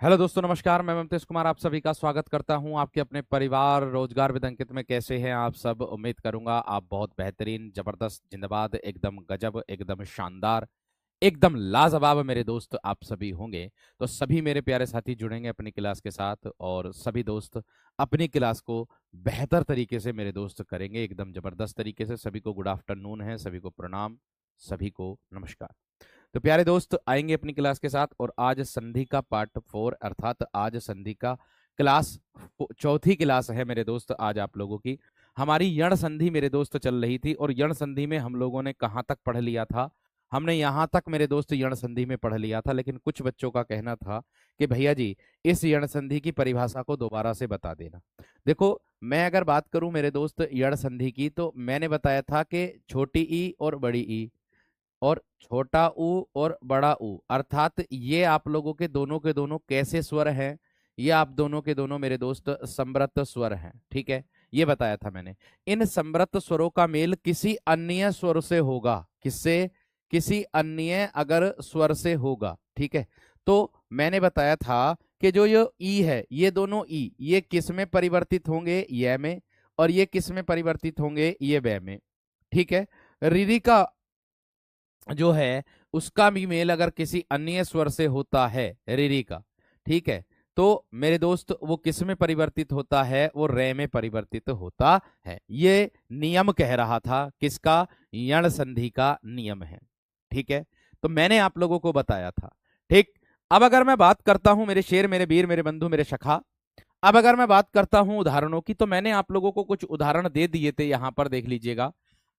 Hello दोस्तों, नमस्कार। मैं ममतेश कुमार आप सभी का स्वागत करता हूं आपके अपने परिवार रोजगार विद अंकित में। कैसे हैं आप सब? उम्मीद करूंगा आप बहुत बेहतरीन, जबरदस्त, जिंदाबाद, एकदम गजब, एकदम शानदार, एकदम लाजवाब मेरे दोस्त आप सभी होंगे। तो सभी मेरे प्यारे साथी जुड़ेंगे अपनी क्लास के साथ और सभी दोस्त अपनी क्लास को बेहतर तरीके से मेरे दोस्त करेंगे, एकदम जबरदस्त तरीके से। सभी को गुड आफ्टरनून है, सभी को प्रणाम, सभी को नमस्कार। तो प्यारे दोस्त आएंगे अपनी क्लास के साथ और आज संधि का पार्ट 4 अर्थात आज संधि का क्लास चौथी क्लास है मेरे दोस्त। आज आप लोगों की हमारी यण संधि मेरे दोस्त चल रही थी और यण संधि में हम लोगों ने कहाँ तक पढ़ लिया था? हमने यहाँ तक मेरे दोस्त यण संधि में पढ़ लिया था, लेकिन कुछ बच्चों का कहना था कि भैया जी इस यण संधि की परिभाषा को दोबारा से बता देना। देखो, मैं अगर बात करूं मेरे दोस्त यण संधि की, तो मैंने बताया था कि छोटी ई और बड़ी ई और छोटा ऊ और बड़ा ऊ, अर्थात ये आप लोगों के दोनों कैसे स्वर हैं? ये आप दोनों के दोनों मेरे दोस्त समृत स्वर हैं, ठीक है। ये बताया था मैंने। इन समृत स्वरों का मेल किसी अन्य स्वर से होगा। किससे? किसी अन्य अगर स्वर से होगा, ठीक है। तो मैंने बताया था कि जो ये ई है, ये दोनों ई ये किस में परिवर्तित होंगे? ये में। और ये किस में परिवर्तित होंगे? ये वे में, ठीक है। रिरी का जो है उसका भी मेल अगर किसी अन्य स्वर से होता है, रिरी का, ठीक है, तो मेरे दोस्त वो किस में परिवर्तित होता है? वो रे में परिवर्तित होता है। ये नियम कह रहा था, किसका? यण संधि का नियम है, ठीक है। तो मैंने आप लोगों को बताया था, ठीक। अब अगर मैं बात करता हूं मेरे शेर, मेरे वीर, मेरे बंधु, मेरे सखा, अब अगर मैं बात करता हूं उदाहरणों की, तो मैंने आप लोगों को कुछ उदाहरण दे दिए थे, यहां पर देख लीजिएगा,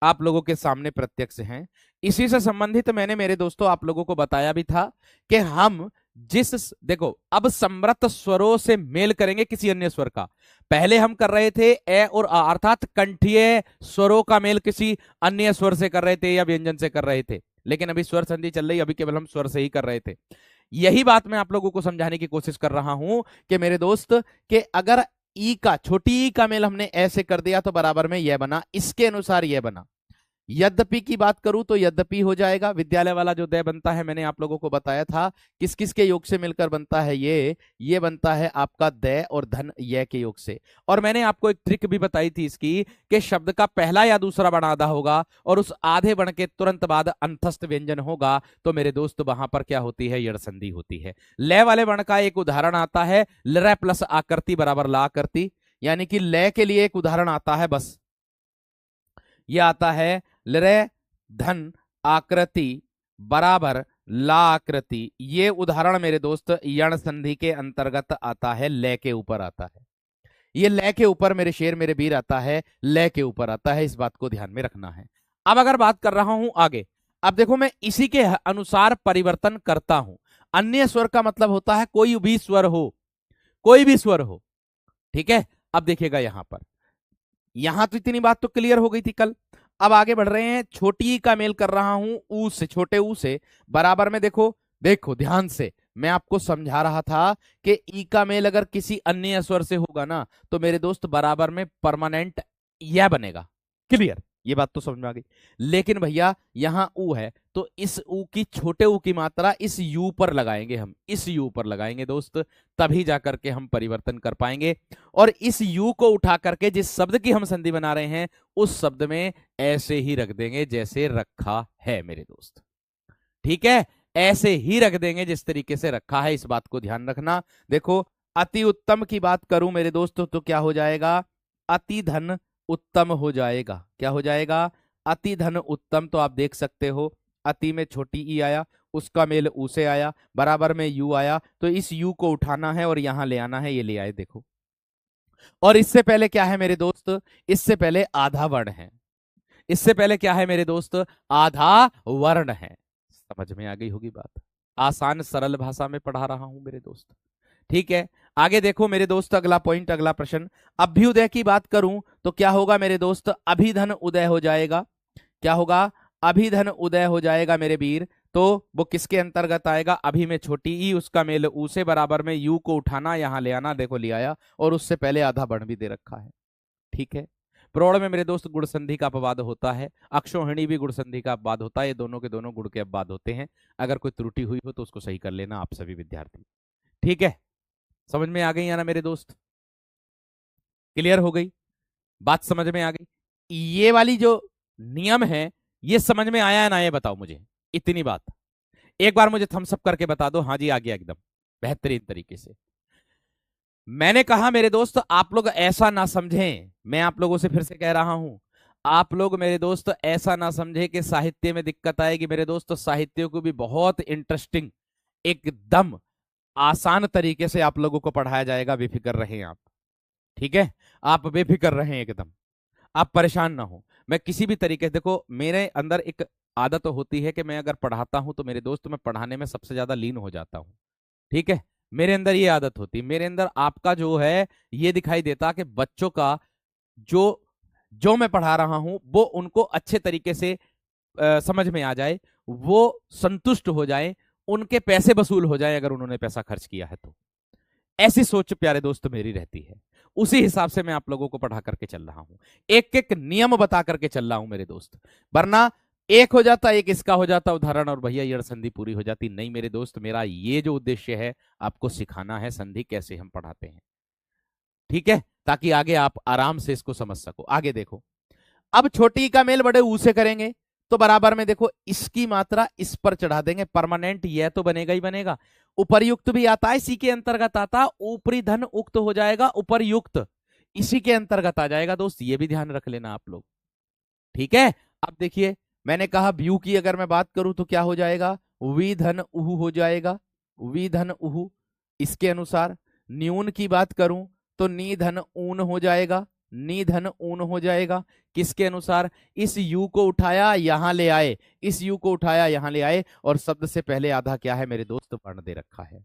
आप लोगों के सामने प्रत्यक्ष हैं। इसी से संबंधित मैंने मेरे दोस्तों आप लोगों को बताया भी था कि हम देखो, अब समृत स्वरों से मेल करेंगे किसी अन्य स्वर का। पहले हम कर रहे थे ए और आ, अर्थात कंठीय स्वरों का मेल किसी अन्य स्वर से कर रहे थे या व्यंजन से कर रहे थे, लेकिन अभी स्वर संधि चल रही, अभी केवल हम स्वर से ही कर रहे थे। यही बात मैं आप लोगों को समझाने की कोशिश कर रहा हूं कि मेरे दोस्त, कि अगर ई का, छोटी ई का मेल हमने ऐसे कर दिया तो बराबर में यह बना, इसके अनुसार यह बना। यद्यपि की बात करूं तो यद्यपि हो जाएगा। विद्यालय वाला जो दय बनता है, मैंने आप लोगों को बताया था किस किस के योग से मिलकर बनता है। ये बनता है आपका दय और धन ये के योग से। और मैंने आपको एक ट्रिक भी बताई थी इसकी, कि शब्द का पहला या दूसरा वर्ण आधा होगा और उस आधे वर्ण के तुरंत बाद अंतस्थ व्यंजन होगा, तो मेरे दोस्त वहां पर क्या होती है? यण संधि होती है। लय वाले वर्ण का एक उदाहरण आता है, लर प्लस आकृति बराबर ला आकृति, यानी कि लय के लिए एक उदाहरण आता है, बस ये आता है लरे धन आकृति बराबर ला आकृति। ये उदाहरण मेरे दोस्त यण संधि के अंतर्गत आता है, लय के ऊपर आता है। ये लय के ऊपर मेरे शेर मेरे वीर आता है, लय के ऊपर आता है, इस बात को ध्यान में रखना है। अब अगर बात कर रहा हूं आगे, अब देखो मैं इसी के अनुसार परिवर्तन करता हूं। अन्य स्वर का मतलब होता है कोई भी स्वर हो, कोई भी स्वर हो, ठीक है। अब देखिएगा यहां पर, यहां तो इतनी बात तो क्लियर हो गई थी कल। अब आगे बढ़ रहे हैं, छोटी का मेल कर रहा हूं ऊ से, छोटे ऊ से बराबर में। देखो देखो ध्यान से, मैं आपको समझा रहा था कि ई का मेल अगर किसी अन्य स्वर से होगा ना, तो मेरे दोस्त बराबर में परमानेंट यह बनेगा। क्लियर? ये बात तो समझ में आ गई। लेकिन भैया यहां ऊ है, तो इस ऊ की, छोटे ऊ की मात्रा इस यू पर लगाएंगे, हम इस यू पर लगाएंगे दोस्त, तभी जाकर के हम परिवर्तन कर पाएंगे। और इस यू को उठा करके जिस शब्द की हम संधि बना रहे हैं उस शब्द में ऐसे ही रख देंगे जैसे रखा है मेरे दोस्त, ठीक है। ऐसे ही रख देंगे जिस तरीके से रखा है, इस बात को ध्यान रखना। देखो, अति उत्तम की बात करूं मेरे दोस्तों तो क्या हो जाएगा? अति धन उत्तम हो जाएगा। क्या हो जाएगा? अति धन उत्तम। तो आप देख सकते हो, अति में छोटी ई आया, उसका मेल ऊ से आया, बराबर में यू आया, तो इस यू को उठाना है और यहां ले आना है, ये ले आए देखो। और इससे पहले क्या है मेरे दोस्त? इससे पहले आधा वर्ण है। इससे पहले क्या है मेरे दोस्त? आधा वर्ण है। समझ में आ गई होगी बात। आसान सरल भाषा में पढ़ा रहा हूं मेरे दोस्त, ठीक है। आगे देखो मेरे दोस्त, अगला पॉइंट, अगला प्रश्न। अभ्युदय की बात करूं तो क्या होगा मेरे दोस्त? अभिधन उदय हो जाएगा। क्या होगा? अभिधन उदय हो जाएगा मेरे वीर। तो वो किसके अंतर्गत आएगा? अभी में छोटी ई, उसका मेल ऊ से, बराबर में यू को उठाना, यहां ले आना, देखो ले आया, और उससे पहले आधा वर्ण भी दे रखा है, ठीक है। प्रौढ़ में मेरे दोस्त गुण संधि का अपवाद होता है, अक्षोहिणी भी गुण संधि का अपवाद होता है, ये दोनों के दोनों गुण के अपवाद होते हैं। अगर कोई त्रुटि हुई हो तो उसको सही कर लेना आप सभी विद्यार्थी, ठीक है। समझ में आ गई या ना मेरे दोस्त? क्लियर हो गई बात? समझ में आ गई? ये वाली जो नियम है ये समझ में आया है ना, ये बताओ मुझे। इतनी बात एक बार मुझे थम्स अप करके बता दो। हाँ जी, आ गया एकदम बेहतरीन तरीके से। मैंने कहा मेरे दोस्त आप लोग ऐसा ना समझें, मैं आप लोगों से फिर से कह रहा हूं, आप लोग मेरे दोस्त ऐसा ना समझे कि साहित्य में दिक्कत आएगी। मेरे दोस्त साहित्य को भी बहुत इंटरेस्टिंग, एकदम आसान तरीके से आप लोगों को पढ़ाया जाएगा। बेफिक्र रहें आप, ठीक है? आप बेफिक्र रहें एकदम, आप परेशान ना हो। मैं किसी भी तरीके से, देखो मेरे अंदर एक आदत होती है कि मैं अगर पढ़ाता हूं तो मेरे दोस्त मैं पढ़ाने में सबसे ज्यादा लीन हो जाता हूं, ठीक है? मेरे अंदर ये आदत होती है। मेरे अंदर आपका जो है ये दिखाई देता कि बच्चों का जो जो मैं पढ़ा रहा हूं वो उनको अच्छे तरीके से समझ में आ जाए, वो संतुष्ट हो जाए, उनके पैसे वसूल हो जाए अगर उन्होंने पैसा खर्च किया है तो। ऐसी सोच प्यारे दोस्त मेरी रहती है। उसी हिसाब से मैं आप लोगों को पढ़ा करके चल रहा हूं, एक एक नियम बता करके चल रहा हूं मेरे दोस्त। वरना एक हो जाता, एक इसका हो जाता उदाहरण और भैया ये संधि पूरी हो जाती। नहीं मेरे दोस्त, मेरा ये जो उद्देश्य है आपको सिखाना है संधि कैसे हम पढ़ाते हैं, ठीक है? ताकि आगे आप आराम से इसको समझ सको। आगे देखो, अब छोटी का मेल बड़े ऊ से करेंगे तो बराबर में देखो इसकी मात्रा इस पर चढ़ा देंगे, परमानेंट यह तो बनेगा ही बनेगा। उपर्युक्त भी आता है, इसी के अंतर्गत आता, ऊपरी धन उक्त हो जाएगा, उपर्युक्त इसी के अंतर्गत आ जाएगा दोस्त, ये भी ध्यान रख लेना आप लोग, ठीक है? अब देखिए मैंने कहा व्यू की अगर मैं बात करूं तो क्या हो जाएगा, वी धन उहु हो जाएगा, वी धन उहु। इसके अनुसार न्यून की बात करूं तो नी धन ऊन हो जाएगा, नी धन ऊन हो जाएगा। किसके अनुसार? इस यू को उठाया यहां ले आए, इस यू को उठाया यहां ले आए, और शब्द से पहले आधा क्या है मेरे दोस्त, वर्ण दे रखा है।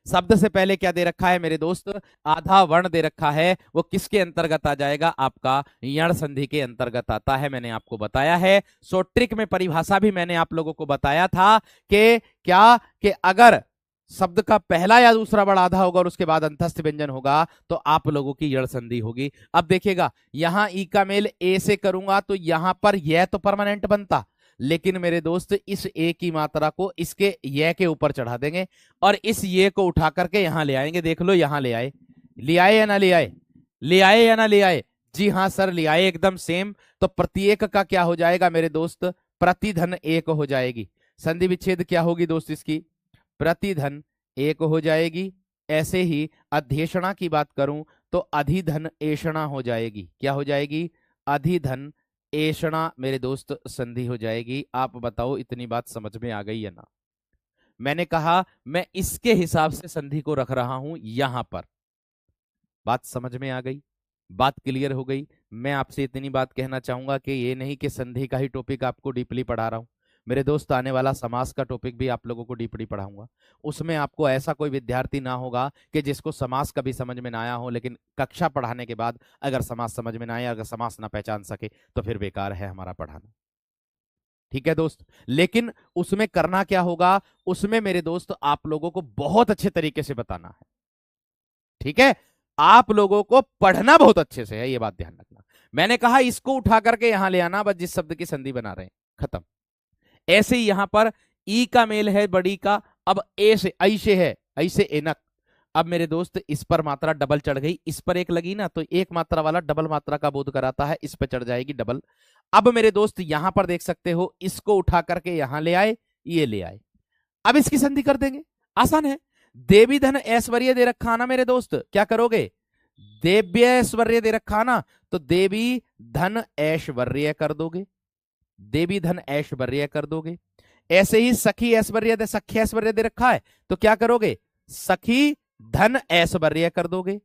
शब्द से पहले क्या दे रखा है मेरे दोस्त, आधा वर्ण दे रखा है। वो किसके अंतर्गत आ जाएगा, आपका यण संधि के अंतर्गत आता है, मैंने आपको बताया है। सो ट्रिक में परिभाषा भी मैंने आप लोगों को बताया था कि क्या, कि अगर शब्द का पहला या दूसरा वर्ण आधा होगा और उसके बाद अंतस्थ व्यंजन होगा तो आप लोगों की यण संधि होगी। अब देखिएगा यहां ई का मेल ए से करूंगा तो यहां पर यह तो परमानेंट बनता, लेकिन मेरे दोस्त इस ए की मात्रा को इसके ये के ऊपर चढ़ा देंगे और इस ये को उठा करके यहां ले आएंगे। देख लो यहां ले आए, ले आए या ना ले आए, ले आए या ना ले आए? जी हाँ सर ले आए, एकदम सेम। तो प्रत्येक का क्या हो जाएगा मेरे दोस्त, प्रतिधन एक हो जाएगी। संधि विच्छेद क्या होगी दोस्त इसकी, प्रतिधन एक हो जाएगी। ऐसे ही अध्येषणा की बात करूं तो अधिधन एषणा हो जाएगी। क्या हो जाएगी, अधिधन एषणा मेरे दोस्त संधि हो जाएगी। आप बताओ इतनी बात समझ में आ गई है ना? मैंने कहा मैं इसके हिसाब से संधि को रख रहा हूं यहां पर। बात समझ में आ गई, बात क्लियर हो गई? मैं आपसे इतनी बात कहना चाहूंगा कि ये नहीं कि संधि का ही टॉपिक आपको डीपली पढ़ा रहा हूं मेरे दोस्त, आने वाला समास का टॉपिक भी आप लोगों को डीपली पढ़ाऊंगा। उसमें आपको ऐसा कोई विद्यार्थी ना होगा कि जिसको समास कभी समझ में ना आया हो, लेकिन कक्षा पढ़ाने के बाद अगर समास समझ में ना आया, अगर समास ना पहचान सके तो फिर बेकार है हमारा पढ़ाना, ठीक है दोस्त? लेकिन उसमें करना क्या होगा, उसमें मेरे दोस्त आप लोगों को बहुत अच्छे तरीके से बताना है, ठीक है? आप लोगों को पढ़ना बहुत अच्छे से है, ये बात ध्यान रखना। मैंने कहा इसको उठा करके यहां ले आना, बस जिस शब्द की संधि बना रहे हैं, खत्म। ऐसे ही यहां पर ई का मेल है बड़ी का, अब ए से आई से है, आई से एनक। अब मेरे दोस्त इस पर मात्रा डबल चढ़ गई, इस पर एक लगी ना तो एक मात्रा वाला डबल मात्रा का बोध कराता है, इस पर चढ़ जाएगी डबल। अब मेरे दोस्त यहां पर देख सकते हो इसको उठा करके यहां ले आए, ये ले आए, अब इसकी संधि कर देंगे, आसान है। देवी धन ऐश्वर्य दे रखा ना मेरे दोस्त, क्या करोगे, देव्य ऐश्वर्य दे रखा ना तो देवी धन ऐश्वर्य कर दोगे, देवी धन ऐश्वर्य कर दोगे। ऐसे ही सखी ऐश्वर्य दे, सखी ऐश्वर्य दे रखा है तो क्या करोगे, सखी धन ऐश्वर्य कर दोगे,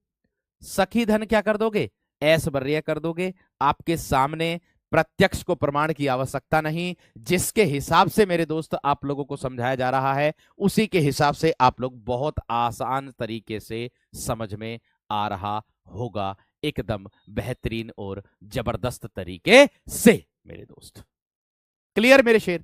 सखी धन क्या कर दोगे, ऐश्वर्य कर दोगे। आपके सामने प्रत्यक्ष को प्रमाण की आवश्यकता नहीं, जिसके हिसाब से मेरे दोस्त आप लोगों को समझाया जा रहा है उसी के हिसाब से आप लोग बहुत आसान तरीके से समझ में आ रहा होगा, एकदम बेहतरीन और जबरदस्त तरीके से मेरे दोस्त। क्लियर मेरे शेर,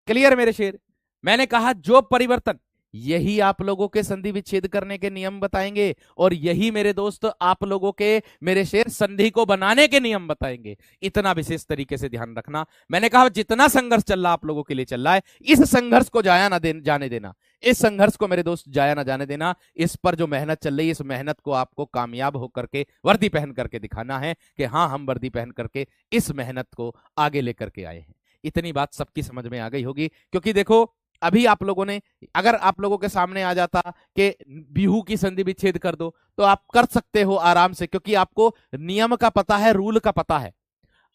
क्लियर मेरे शेर? मैंने कहा जो परिवर्तन यही आप लोगों के संधि विच्छेद करने के नियम बताएंगे, और यही मेरे दोस्त आप लोगों के, मेरे शेर, संधि को बनाने के नियम बताएंगे। इतना विशेष तरीके से ध्यान रखना। मैंने कहा जितना संघर्ष चल रहा आप लोगों के लिए चल रहा है, इस संघर्ष को जाने देना, इस संघर्ष को मेरे दोस्त जाया ना जाने देना। इस पर जो मेहनत चल रही है, इस मेहनत को आपको कामयाब होकर के वर्दी पहन करके दिखाना है कि हाँ, हम वर्दी पहन करके इस मेहनत को आगे लेकर के आए हैं। इतनी बात सबकी समझ में आ गई होगी, क्योंकि देखो अभी आप लोगों ने, अगर आप लोगों के सामने आ जाता कि बिहू की संधि विच्छेद कर दो, तो आप कर सकते हो आराम से, क्योंकि आपको नियम का पता है, रूल का पता है,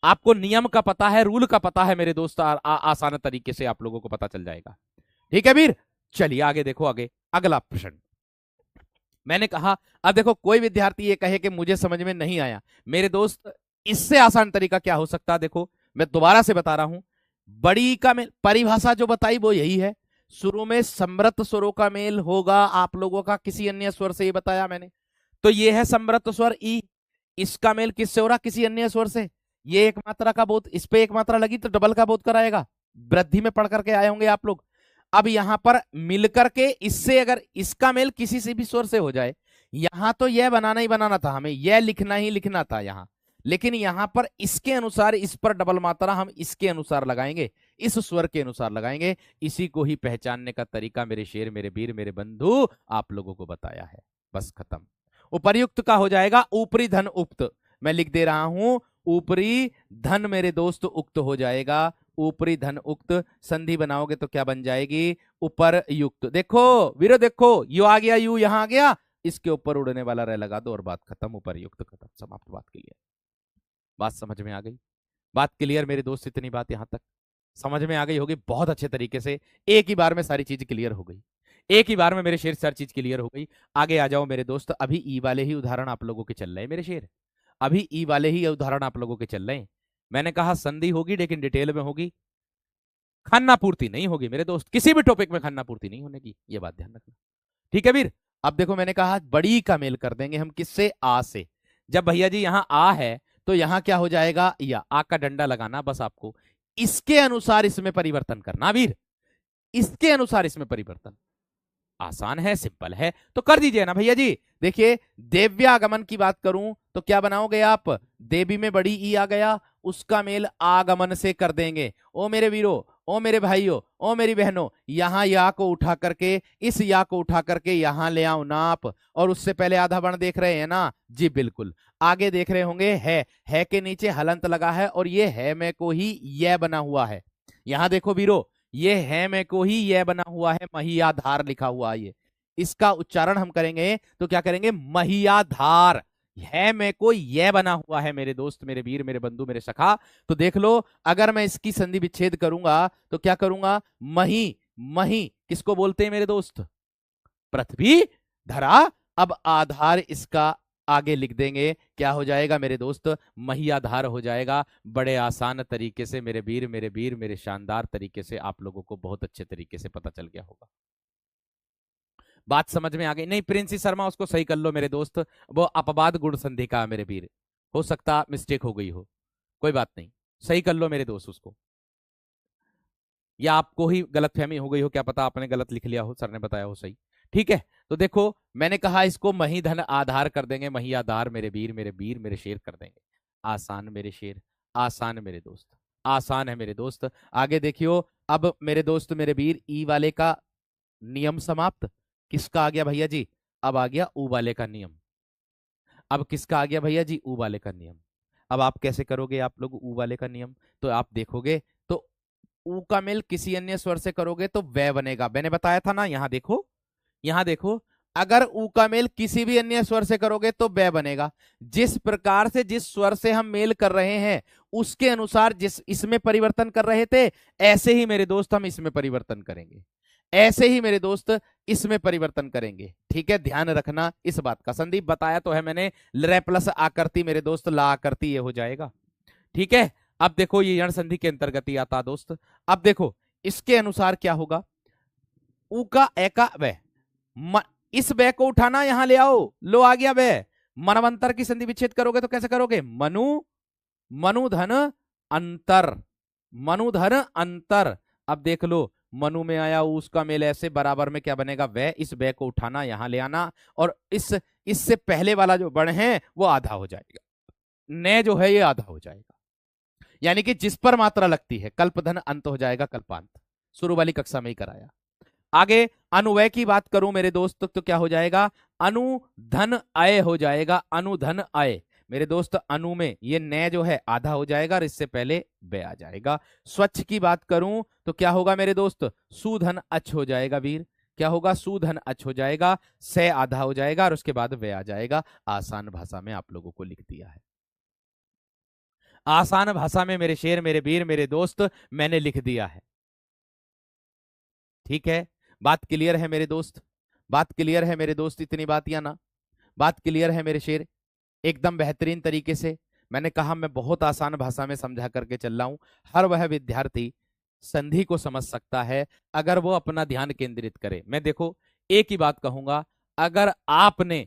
आपको नियम का पता है, रूल का पता है मेरे दोस्त। आसान तरीके से आप लोगों को पता चल जाएगा। ठीक है वीर, चलिए आगे देखो। आगे अगला प्रश्न मैंने कहा, अब देखो कोई विद्यार्थी ये कहे कि मुझे समझ में नहीं आया, मेरे दोस्त इससे आसान तरीका क्या हो सकता है? देखो मैं दोबारा से बता रहा हूं, बड़ी का मेल परिभाषा जो बताई वो यही है, शुरू में समृत स्वरों का मेल होगा आप लोगों का किसी अन्य स्वर से, ये बताया मैंने। तो ये है समृत स्वर ई, इसका मेल किससे हो रहा? किसी अन्य स्वर से। ये एक मात्रा का बोध, इस पे एक मात्रा लगी तो डबल का बोध कराएगा, वृद्धि में पढ़ करके आए होंगे आप लोग। अब यहां पर मिलकर के इससे अगर इसका मेल किसी से भी स्वर से हो जाए, यहां तो यह बनाना ही बनाना था, हमें यह लिखना ही लिखना था यहां, लेकिन यहां पर इसके अनुसार, इस पर डबल मात्रा हम इसके अनुसार लगाएंगे, इस स्वर के अनुसार लगाएंगे। इसी को ही पहचानने का तरीका मेरे शेर, मेरे वीर, मेरे बंधु आप लोगों को बताया है। बस खत्म। उपर्युक्त का हो जाएगा ऊपरी धन उक्त, मैं लिख दे रहा हूं, ऊपरी धन मेरे दोस्त उक्त हो जाएगा। ऊपरी धन उक्त संधि बनाओगे तो क्या बन जाएगी? ऊपर युक्त। देखो वीरो, देखो यू आ गया, यू यहां आ गया, इसके ऊपर उड़ने वाला रह लगा दो और बात खत्म, ऊपर युक्त, खत्म, समाप्त। बात क्लियर, बात समझ में आ गई? बात क्लियर मेरे दोस्त, इतनी बात यहां तक समझ में आ गई होगी बहुत अच्छे तरीके से। एक ही बार में सारी चीज क्लियर हो गई, एक ही बार में मेरे शेर सारी चीज क्लियर हो गई। आगे आ जाओ मेरे दोस्त, अभी ई वाले ही उदाहरण आप लोगों के चल रहे हैं मेरे शेर, अभी ई वाले ही उदाहरण आप लोगों के चल रहे हैं। मैंने कहा संधि होगी लेकिन डिटेल में होगी, खाना पूर्ति नहीं होगी मेरे दोस्त, किसी भी टॉपिक में खाना पूर्ति नहीं होने की, ये बात ध्यान रखना। ठीक है वीर? अब देखो मैंने कहा बड़ी का मेल कर देंगे हम किससे? आ से। जब भैया जी यहां आ है तो यहां क्या हो जाएगा? या आ का डंडा लगाना, बस आपको इसके अनुसार इसमें परिवर्तन करना वीर, इसके अनुसार इसमें परिवर्तन। आसान है, सिंपल है, तो कर दीजिए ना भैया जी। देखिए देव्यागमन की बात करूं तो क्या बनाओगे आप? देवी में बड़ी ई आ गया, उसका मेल आगमन से कर देंगे। ओ मेरे वीरों, ओ मेरे भाइयों, ओ मेरी बहनों, यहां या को उठा करके, इस या को उठा करके यहां ले आओ ना आप। और उससे पहले आधा वर्ण देख रहे हैं ना जी? बिल्कुल। आगे देख रहे होंगे है के नीचे हलंत लगा है, और ये है में को ही यह बना हुआ है। यहां देखो वीरों, ये है में को ही यह बना हुआ है, महियाधार लिखा हुआ है। ये इसका उच्चारण हम करेंगे तो क्या करेंगे? महियाधार। है में को यह बना हुआ है मेरे दोस्त, मेरे वीर, मेरे बंधु, मेरे सखा। तो देख लो, अगर मैं इसकी संधि विच्छेद करूंगा तो क्या करूंगा? मही, मही किसको बोलते हैं मेरे दोस्त? पृथ्वी, धरा। अब आधार इसका आगे लिख देंगे, क्या हो जाएगा मेरे दोस्त? महियाधार हो जाएगा। बड़े आसान तरीके से मेरे वीर, मेरे वीर, मेरे शानदार तरीके से आप लोगों को बहुत अच्छे तरीके से पता चल गया होगा। बात समझ में आ गई? नहीं प्रिंसी शर्मा, उसको सही कर लो मेरे दोस्त, वो अपवाद गुण संधि का मेरे वीर, हो सकता मिस्टेक हो गई हो, कोई बात नहीं, सही कर लो मेरे दोस्त उसको, या आपको ही गलतफहमी हो गई हो, क्या पता आपने गलत लिख लिया हो, सर ने बताया हो सही। ठीक है, तो देखो मैंने कहा इसको मही धन आधार कर देंगे, मही आधार मेरे वीर, मेरे वीर, मेरे शेर कर देंगे। आसान मेरे शेर, आसान मेरे दोस्त, आसान है मेरे दोस्त। आगे देखियो, अब मेरे दोस्त, मेरे वीर, ई वाले का नियम समाप्त। किसका आ गया भैया जी? अब आ गया ऊ वाले का नियम। अब किसका आ गया भैया जी? ऊ वाले का नियम। अब आप कैसे करोगे आप लोग ऊ वाले का नियम? तो आप देखोगे तो ऊ का मेल किसी अन्य स्वर से करोगे तो वह बनेगा, मैंने बताया था ना। यहां देखो, यहां देखो, अगर ऊ का मेल किसी भी अन्य स्वर से करोगे तो बै बनेगा। जिस प्रकार से, जिस स्वर से हम मेल कर रहे हैं उसके अनुसार जिस इसमें परिवर्तन कर रहे थे, ऐसे ही मेरे दोस्त हम इसमें परिवर्तन करेंगे, ऐसे ही मेरे दोस्त इसमें परिवर्तन करेंगे। ठीक है, ध्यान रखना इस बात का। संदीप बताया तो है मैंने, लरे प्लस आकृति मेरे दोस्त ला आकृति ये हो जाएगा। ठीक है, अब देखो ये यण संधि के अंतर्गत ही आता दोस्त। अब देखो इसके अनुसार क्या होगा? ऊ का ए का वे, इस वे को उठाना यहां ले आओ, लो आ गया वे। मनवंतर की संधि विच्छेद करोगे तो कैसे करोगे? मनु, मनुधन अंतर, मनुधन अंतर। अब देख लो मनु में आया, उसका मेल ऐसे, बराबर में क्या बनेगा, वह, इस वह को उठाना यहां ले आना, और इससे पहले वाला जो बण है वो आधा हो जाएगा, ने जो है ये आधा हो जाएगा। यानी कि जिस पर मात्रा लगती है कल्पधन अंत हो जाएगा कल्पांत। शुरू वाली कक्षा में ही कराया। आगे अनुवय की बात करूं मेरे दोस्त तो क्या हो जाएगा, अनुधन अय हो जाएगा, अनुधन अय। मेरे दोस्त अनु में ये न जो है आधा हो जाएगा और इससे पहले बे आ जाएगा। स्वच्छ की बात करूं तो क्या होगा मेरे दोस्त, सुधन अच हो जाएगा वीर, क्या होगा, सुधन अच हो जाएगा, से आधा हो जाएगा और उसके बाद वे आ जाएगा। आसान भाषा में आप लोगों को लिख दिया है, आसान भाषा में मेरे शेर, मेरे वीर, मेरे दोस्त, मैंने लिख दिया है। ठीक है, बात क्लियर है मेरे दोस्त, बात क्लियर है मेरे दोस्त, इतनी बात या ना, बात क्लियर है मेरे शेर, एकदम बेहतरीन तरीके से। मैंने कहा मैं बहुत आसान भाषा में समझा करके चल रहा हूं, हर वह विद्यार्थी संधि को समझ सकता है अगर वो अपना ध्यान केंद्रित करे। मैं देखो एक ही बात कहूंगा, अगर आपने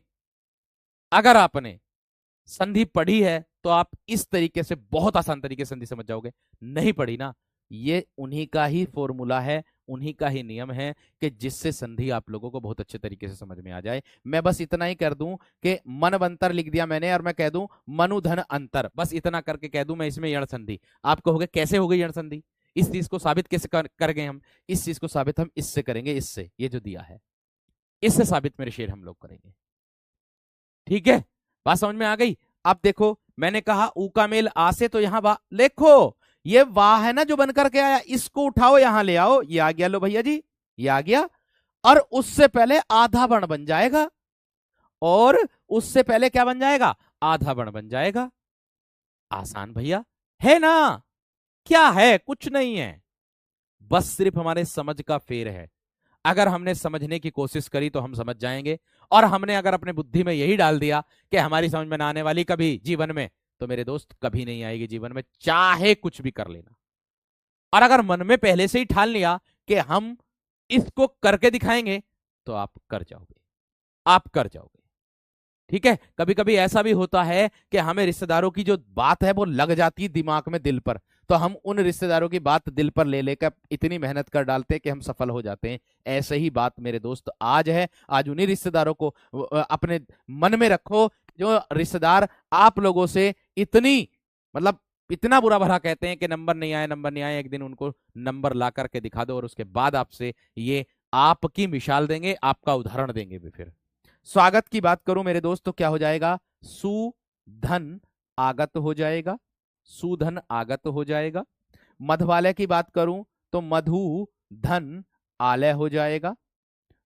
संधि पढ़ी है तो आप इस तरीके से बहुत आसान तरीके से संधि समझ जाओगे। नहीं पढ़ी ना, ये उन्हीं का ही फॉर्मूला है, उन्हीं का ही नियम है कि जिससे संधि आप लोगों को बहुत अच्छे तरीके से समझ में आ जाए। मैं बस इतना ही कर दूं कि मन बंतर लिख दिया मैंने और मैं कह दूं मनुधन अंतर, बस इतना करके कह दूं मैं इसमें यण संधि। आप कहोगे कैसे हो गई यण संधि, इस चीज को साबित कैसे कर गए हम, इस चीज को साबित हम इससे करेंगे, इससे, ये जो दिया है इससे साबित मेरे शेर हम लोग करेंगे। ठीक है, बात समझ में आ गई। अब देखो मैंने कहा ऊ का मेल आ से, तो यहां वाह, देखो ये वाह है ना जो बनकर के आया, इसको उठाओ यहां ले आओ, ये आ गया, लो भैया जी ये आ गया, और उससे पहले आधा बण बन जाएगा, और उससे पहले क्या बन जाएगा, आधा बण बन जाएगा। आसान भैया है ना, क्या है, कुछ नहीं है, बस सिर्फ हमारे समझ का फेर है। अगर हमने समझने की कोशिश करी तो हम समझ जाएंगे, और हमने अगर अपने बुद्धि में यही डाल दिया कि हमारी समझ में ना आने वाली कभी जीवन में, तो मेरे दोस्त कभी नहीं आएगी जीवन में, चाहे कुछ भी कर लेना। और अगर मन में पहले से ही ठान लिया कि हम इसको करके दिखाएंगे, तो आप कर जाओगे, आप कर जाओगे। ठीक है, कभी कभी ऐसा भी होता है कि हमें रिश्तेदारों की जो बात है वो लग जाती है दिमाग में, दिल पर, तो हम उन रिश्तेदारों की बात दिल पर ले लेकर इतनी मेहनत कर डालते हैं कि हम सफल हो जाते हैं। ऐसे ही बात मेरे दोस्त आज है, आज उन्हीं रिश्तेदारों को अपने मन में रखो जो रिश्तेदार आप लोगों से इतनी, मतलब इतना बुरा भला कहते हैं कि नंबर नहीं आए, नंबर नहीं आए। एक दिन उनको नंबर ला करके दिखा दो और उसके बाद आपसे ये आपकी मिसाल देंगे, आपका उदाहरण देंगे भी। फिर स्वागत की बात करूं मेरे दोस्त तो क्या हो जाएगा, सुधन आगत हो जाएगा, सुधन आगत हो जाएगा। मधवालय की बात करूं तो मधु धन आलय हो जाएगा,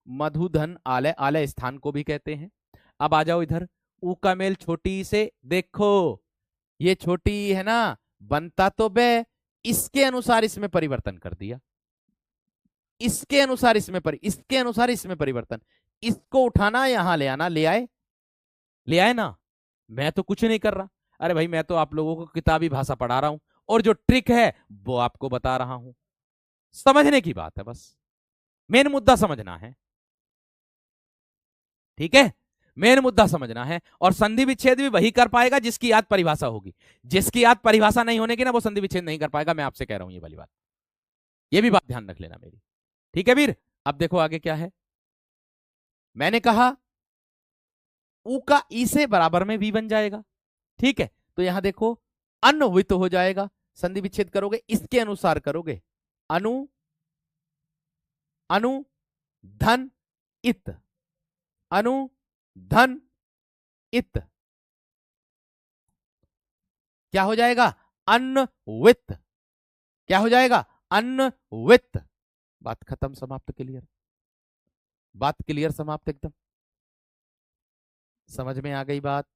मधुधन आलय, आलय स्थान को भी कहते हैं। अब आ जाओ इधर, ऊ का मेल छोटी से, देखो ये छोटी है ना, बनता तो बे, इसके अनुसार इसमें परिवर्तन कर दिया, इसके अनुसार इसमें इसके अनुसार इसमें परिवर्तन, इसको उठाना यहां ले आना, ले आए, ले आए ना, मैं तो कुछ नहीं कर रहा। अरे भाई मैं तो आप लोगों को किताबी भाषा पढ़ा रहा हूं, और जो ट्रिक है वो आपको बता रहा हूं। समझने की बात है, बस मेन मुद्दा समझना है। ठीक है, मेन मुद्दा समझना है। और संधि विच्छेद भी वही कर पाएगा जिसकी याद परिभाषा होगी, जिसकी याद परिभाषा नहीं होने की ना, वो संधि विच्छेद नहीं कर पाएगा, मैं आपसे कह रहा हूं ये वाली बात, ये भी बात ध्यान रख लेना मेरी। ठीक है वीर, अब देखो आगे क्या है। मैंने कहा ऊ का ई से बराबर में वी बन जाएगा। ठीक है, तो यहां देखो अन्वित हो जाएगा, संधि विच्छेद करोगे इसके अनुसार करोगे, अनु अनु धन इत, अनु धन इत, क्या हो जाएगा, अन्वित, क्या हो जाएगा, अन्वित। बात खत्म, समाप्त, क्लियर, बात क्लियर, समाप्त, एकदम समझ में आ गई बात।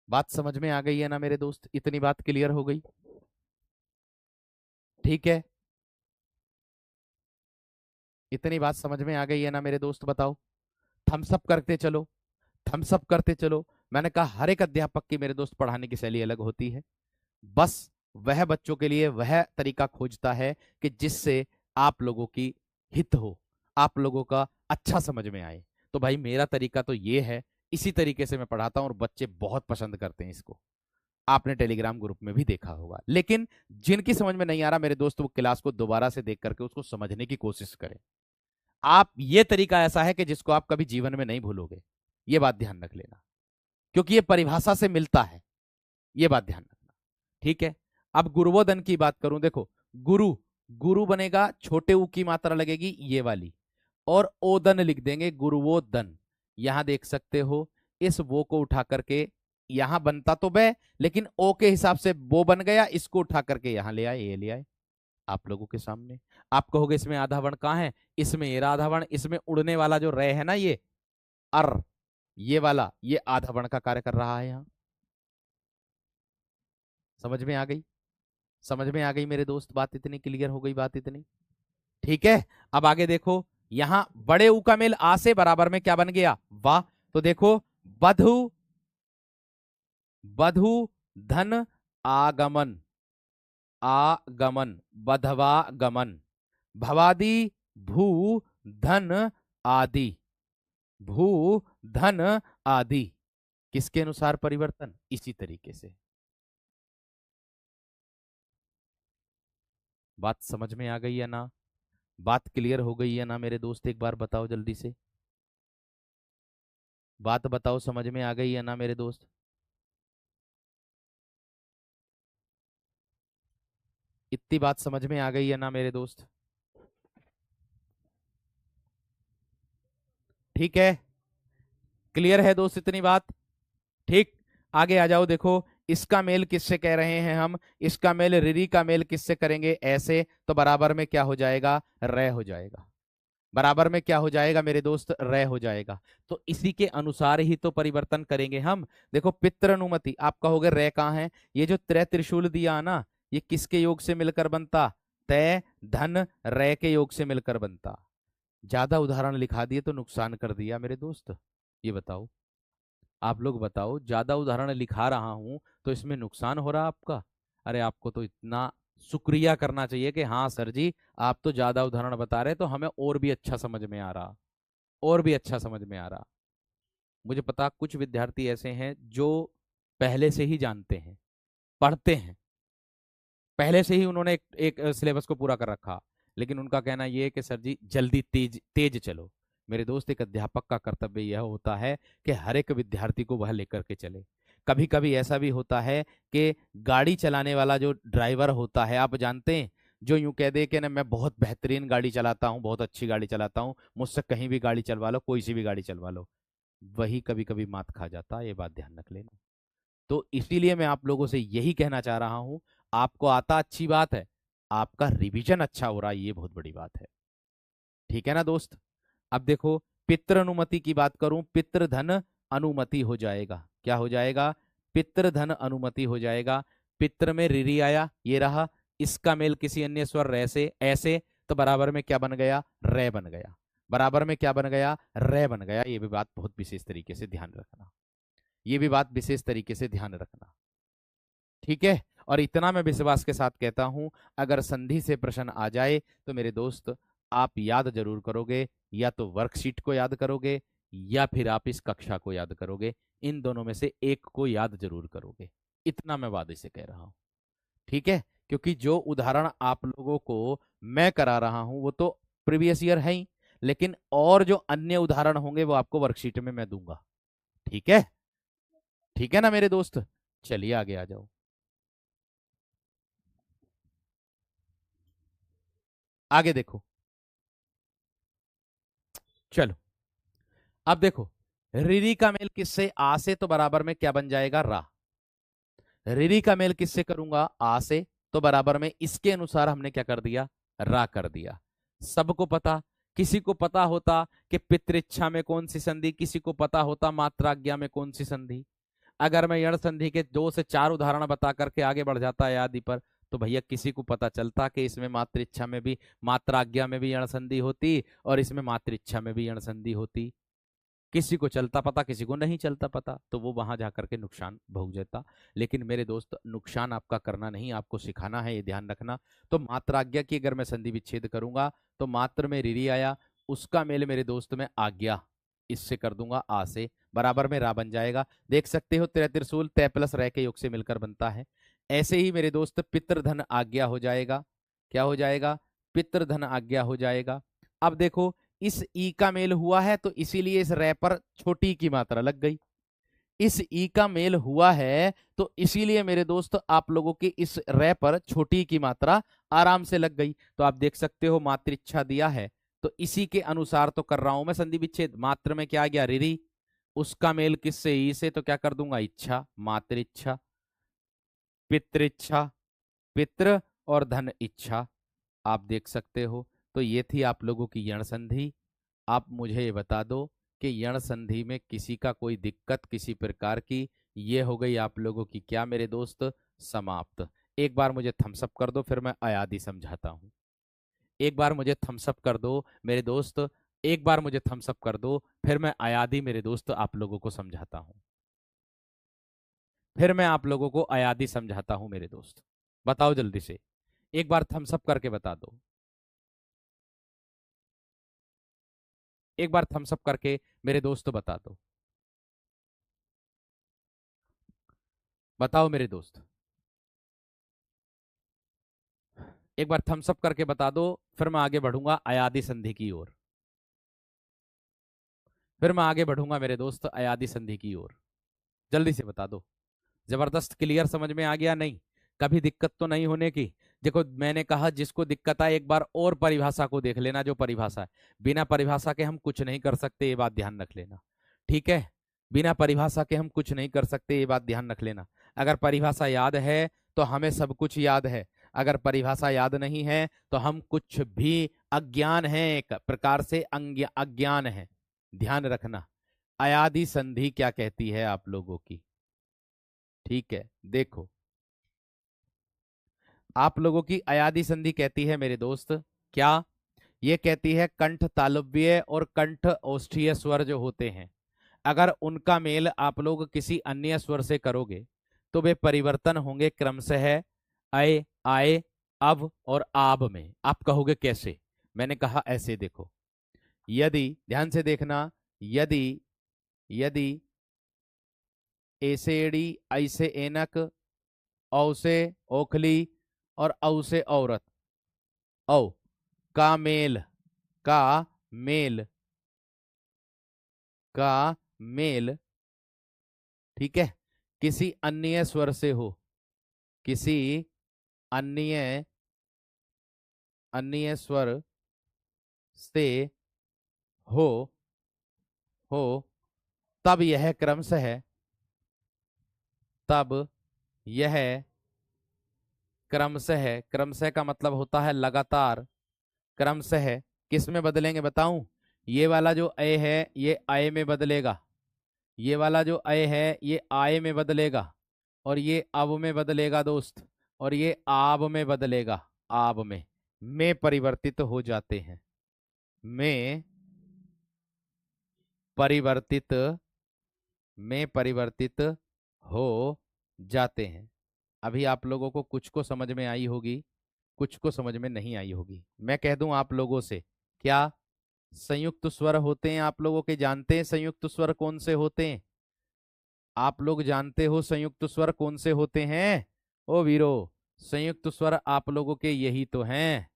बात समझ में आ गई है ना मेरे दोस्त, इतनी बात क्लियर हो गई। ठीक है, इतनी बात समझ में आ गई है ना मेरे दोस्त, बताओ। थम्सअप करते चलो, थम्सअप करते चलो। मैंने कहा हर एक अध्यापक की मेरे दोस्त पढ़ाने की शैली अलग होती है, बस वह बच्चों के लिए वह तरीका खोजता है कि जिससे आप लोगों की हित हो, आप लोगों का अच्छा समझ में आए। तो भाई मेरा तरीका तो ये है, इसी तरीके से मैं पढ़ाता हूं और बच्चे बहुत पसंद करते हैं इसको। आपने टेलीग्राम ग्रुप में भी देखा होगा। लेकिन जिनकी समझ में नहीं आ रहा मेरे दोस्त, वो क्लास को दोबारा से देख करके उसको समझने की कोशिश करें। आप, ये तरीका ऐसा है कि जिसको आप कभी जीवन में नहीं भूलोगे, ये बात ध्यान रख लेना, क्योंकि ये परिभाषा से मिलता है, ये बात ध्यान रखना। ठीक है, अब गुरुवोधन की बात करूं, देखो गुरु, गुरु बनेगा, छोटे ऊ की मात्रा लगेगी ये वाली, और ओदन लिख देंगे, गुरुवोदन। यहां देख सकते हो, इस वो को उठा करके यहां बनता तो बे, लेकिन ओ के हिसाब से वो बन गया, इसको उठा करके यहां ले आए, ये ले आए आप लोगों के सामने। आप कहोगे इसमें आधा वर्ण कहां है, इसमें ये आधा वर्ण, इसमें उड़ने वाला जो रे है ना, ये अर, ये वाला, ये आधा वर्ण का कार्य कर रहा है यहां। समझ में आ गई? समझ में आ गई मेरे दोस्त? बात इतनी क्लियर हो गई, बात इतनी ठीक है। अब आगे देखो, यहां बड़े ऊ का मेल आ से बराबर में क्या बन गया, वाह। तो देखो, बधु, बधु धन आगमन, आगमन, बधवा गमन, भवादि भू धन आदि, भू धन आदि, किसके अनुसार परिवर्तन, इसी तरीके से। बात समझ में आ गई है ना? बात क्लियर हो गई है ना मेरे दोस्त? एक बार बताओ जल्दी से, बात बताओ, समझ में आ गई है ना मेरे दोस्त? इतनी बात समझ में आ गई है ना मेरे दोस्त? ठीक है, क्लियर है दोस्त इतनी बात? ठीक, आगे आ जाओ। देखो, इसका मेल किससे कह रहे हैं हम, इसका मेल रिरी का मेल किससे करेंगे, ऐसे, तो बराबर में क्या हो जाएगा, रे हो जाएगा। बराबर में क्या हो जाएगा मेरे दोस्त, रे हो जाएगा। तो इसी के अनुसार ही तो परिवर्तन करेंगे हम। देखो, पितृ अनुमति, आप कहोगे रे कहाँ है, ये जो त्रय त्रिशूल दिया ना, ये किसके योग से मिलकर बनता, तय धन रे के योग से मिलकर बनता। ज्यादा उदाहरण लिखा दिए तो नुकसान कर दिया मेरे दोस्त, ये बताओ, आप लोग बताओ, ज्यादा उदाहरण लिखा रहा हूं तो इसमें नुकसान हो रहा आपका? अरे आपको तो इतना शुक्रिया करना चाहिए कि हाँ सर जी, आप तो ज्यादा उदाहरण बता रहे तो हमें और भी अच्छा समझ में आ रहा, और भी अच्छा समझ में आ रहा। मुझे पता कुछ विद्यार्थी ऐसे हैं जो पहले से ही जानते हैं, पढ़ते हैं, पहले से ही उन्होंने एक सिलेबस को पूरा कर रखा, लेकिन उनका कहना यह है कि सर जी जल्दी तेज तेज चलो। मेरे दोस्त, एक अध्यापक का कर्तव्य यह होता है कि हर एक विद्यार्थी को वह लेकर के चले। कभी कभी ऐसा भी होता है कि गाड़ी चलाने वाला जो ड्राइवर होता है, आप जानते हैं, जो यूं कह दे कि ना मैं बहुत बेहतरीन गाड़ी चलाता हूँ, बहुत अच्छी गाड़ी चलाता हूँ, मुझसे कहीं भी गाड़ी चलवा लो, कोई सी भी गाड़ी चलवा लो, वही कभी कभी मात खा जाता है, ये बात ध्यान रख लेना। तो इसीलिए मैं आप लोगों से यही कहना चाह रहा हूं, आपको आता अच्छी बात है, आपका रिवीजन अच्छा हो रहा है, ये बहुत बड़ी बात है। ठीक है ना दोस्त? अब देखो, पितृ अनुमति की बात करूं, पितृधन अनुमति हो जाएगा, क्या हो जाएगा, पितृधन अनुमति हो जाएगा। पितृ में रिरी आया, ये रहा, इसका मेल किसी अन्य स्वर रे से, ऐसे, तो बराबर में क्या बन गया, रे बन गया। बराबर में क्या बन गया, रे बन गया। ये भी बात बहुत विशेष तरीके से ध्यान रखना, ये भी बात विशेष तरीके से ध्यान रखना। ठीक है, और इतना मैं विश्वास के साथ कहता हूं, अगर संधि से प्रश्न आ जाए तो मेरे दोस्त आप याद जरूर करोगे, या तो वर्कशीट को याद करोगे, या फिर आप इस कक्षा को याद करोगे, इन दोनों में से एक को याद जरूर करोगे, इतना मैं वादे से कह रहा हूं। ठीक है, क्योंकि जो उदाहरण आप लोगों को मैं करा रहा हूं वो तो प्रीवियस ईयर है ही, लेकिन और जो अन्य उदाहरण होंगे वो आपको वर्कशीट में मैं दूंगा। ठीक है, ठीक है ना मेरे दोस्त? चलिए आगे आ जाओ, आगे देखो। चलो, अब देखो, रिरी का मेल किससे, आ से, तो बराबर में क्या बन जाएगा, रा। रिरी का मेल किससे करूंगा, आ से, तो बराबर में इसके अनुसार हमने क्या कर दिया, रा कर दिया। सबको पता, किसी को पता होता कि पितृच्छा में कौन सी संधि, किसी को पता होता मात्राज्ञा में कौन सी संधि। अगर मैं यण संधि के 2 से 4 उदाहरण बता करके आगे बढ़ जाता है आदि पर, तो भैया किसी को पता चलता कि इसमें मातृच्छा में भी, मात्राज्ञा में भी यण संधि होती, और इसमें मातृच्छा में भी यण संधि होती। किसी को चलता पता, किसी को नहीं चलता पता, तो वो वहां जाकर के नुकसान भोग जाता। लेकिन मेरे दोस्त, नुकसान आपका करना नहीं, आपको सिखाना है, ये ध्यान रखना। तो मात्राज्ञा की अगर मैं संधि विच्छेद करूंगा, तो मात्र में रिरी आया, उसका मेल मेरे दोस्त में आज्ञा, इससे कर दूंगा आ से, बराबर में रा बन जाएगा। देख सकते हो त्रै त्रिशूल तय प्लस रह के योग से मिलकर बनता है। ऐसे ही मेरे दोस्त पितृधन आज्ञा हो जाएगा। क्या हो जाएगा? पितृधन आज्ञा हो जाएगा। अब देखो इस ई का मेल हुआ है तो इसीलिए इस रै पर छोटी की मात्रा लग गई। इस ई का मेल हुआ है तो इसीलिए मेरे दोस्त आप लोगों की इस रे पर छोटी की मात्रा आराम से लग गई। तो आप देख सकते हो मातृच्छा दिया है तो इसी के अनुसार तो कर रहा हूं मैं संधि विच्छेद। मात्र में क्या आ गया? रिरी। उसका मेल किससे? ई से, तो क्या कर दूंगा? इच्छा, मातृच्छा, पितृच्छा, पितृ और धन इच्छा। आप देख सकते हो। तो ये थी आप लोगों की यण संधि। आप मुझे ये बता दो कि यण संधि में किसी का कोई दिक्कत किसी प्रकार की? ये हो गई आप लोगों की क्या मेरे दोस्त? समाप्त। एक बार मुझे थम्स अप कर दो फिर मैं अयादी समझाता हूं। एक बार मुझे थम्स अप कर दो मेरे दोस्त। एक बार मुझे थम्स अप कर दो फिर मैं अयादी मेरे दोस्त आप लोगों को समझाता हूं। फिर मैं आप लोगों को अयादी समझाता हूं मेरे दोस्त। बताओ जल्दी से, एक बार थम्स अप करके बता दो। एक बार थम्स अप करके मेरे दोस्त बता दो। बताओ मेरे दोस्त, एक बार थम्स अप करके बता दो। फिर मैं आगे बढ़ूंगा अयादी संधि की ओर। फिर मैं आगे बढ़ूंगा मेरे दोस्त अयादी संधि की ओर। जल्दी से बता दो। जबरदस्त, क्लियर, समझ में आ गया? नहीं, कभी दिक्कत तो नहीं होने की। देखो मैंने कहा जिसको दिक्कत आए एक बार और परिभाषा को देख लेना। जो परिभाषा है, बिना परिभाषा के हम कुछ नहीं कर सकते, ये बात ध्यान रख लेना। ठीक है, बिना परिभाषा के हम कुछ नहीं कर सकते, ये बात ध्यान रख लेना। अगर परिभाषा याद है तो हमें सब कुछ याद है। अगर परिभाषा याद नहीं है तो हम कुछ भी अज्ञान है, एक प्रकार से अज्ञान है। ध्यान रखना। अयादी संधि क्या कहती है आप लोगों की? ठीक है, देखो आप लोगों की अयादी संधि कहती है मेरे दोस्त क्या? ये कहती है कंठ तालव्य और कंठ ओष्ठीय स्वर जो होते हैं, अगर उनका मेल आप लोग किसी अन्य स्वर से करोगे तो वे परिवर्तन होंगे क्रमशः अय, आए, अब और आब में। आप कहोगे कैसे? मैंने कहा ऐसे, देखो यदि, ध्यान से देखना, यदि यदि एसेड़ी, ऐसे एनक, औ से ओखली और औ से औरत, औ का मेल, का मेल, का मेल, ठीक है, किसी अन्य स्वर से हो, किसी अन्य अन्य स्वर से हो हो तब यह क्रमशः, तब यह क्रमशः, क्रमशः का मतलब होता है लगातार, क्रमशः किस में बदलेंगे बताऊं? ये वाला जो अय है ये आय में बदलेगा, ये वाला जो अय है ये आय में बदलेगा, और ये अब में बदलेगा दोस्त, और ये आब में बदलेगा। आब में परिवर्तित हो जाते हैं, में परिवर्तित, में परिवर्तित हो जाते हैं। अभी आप लोगों को कुछ को समझ में आई होगी, कुछ को समझ में नहीं आई होगी। मैं कह दूं आप लोगों से, क्या संयुक्त स्वर होते हैं आप लोगों के? जानते हैं संयुक्त स्वर कौन से होते हैं? आप लोग जानते हो संयुक्त स्वर कौन से होते हैं? ओ वीरो, संयुक्त स्वर आप लोगों के यही तो हैं।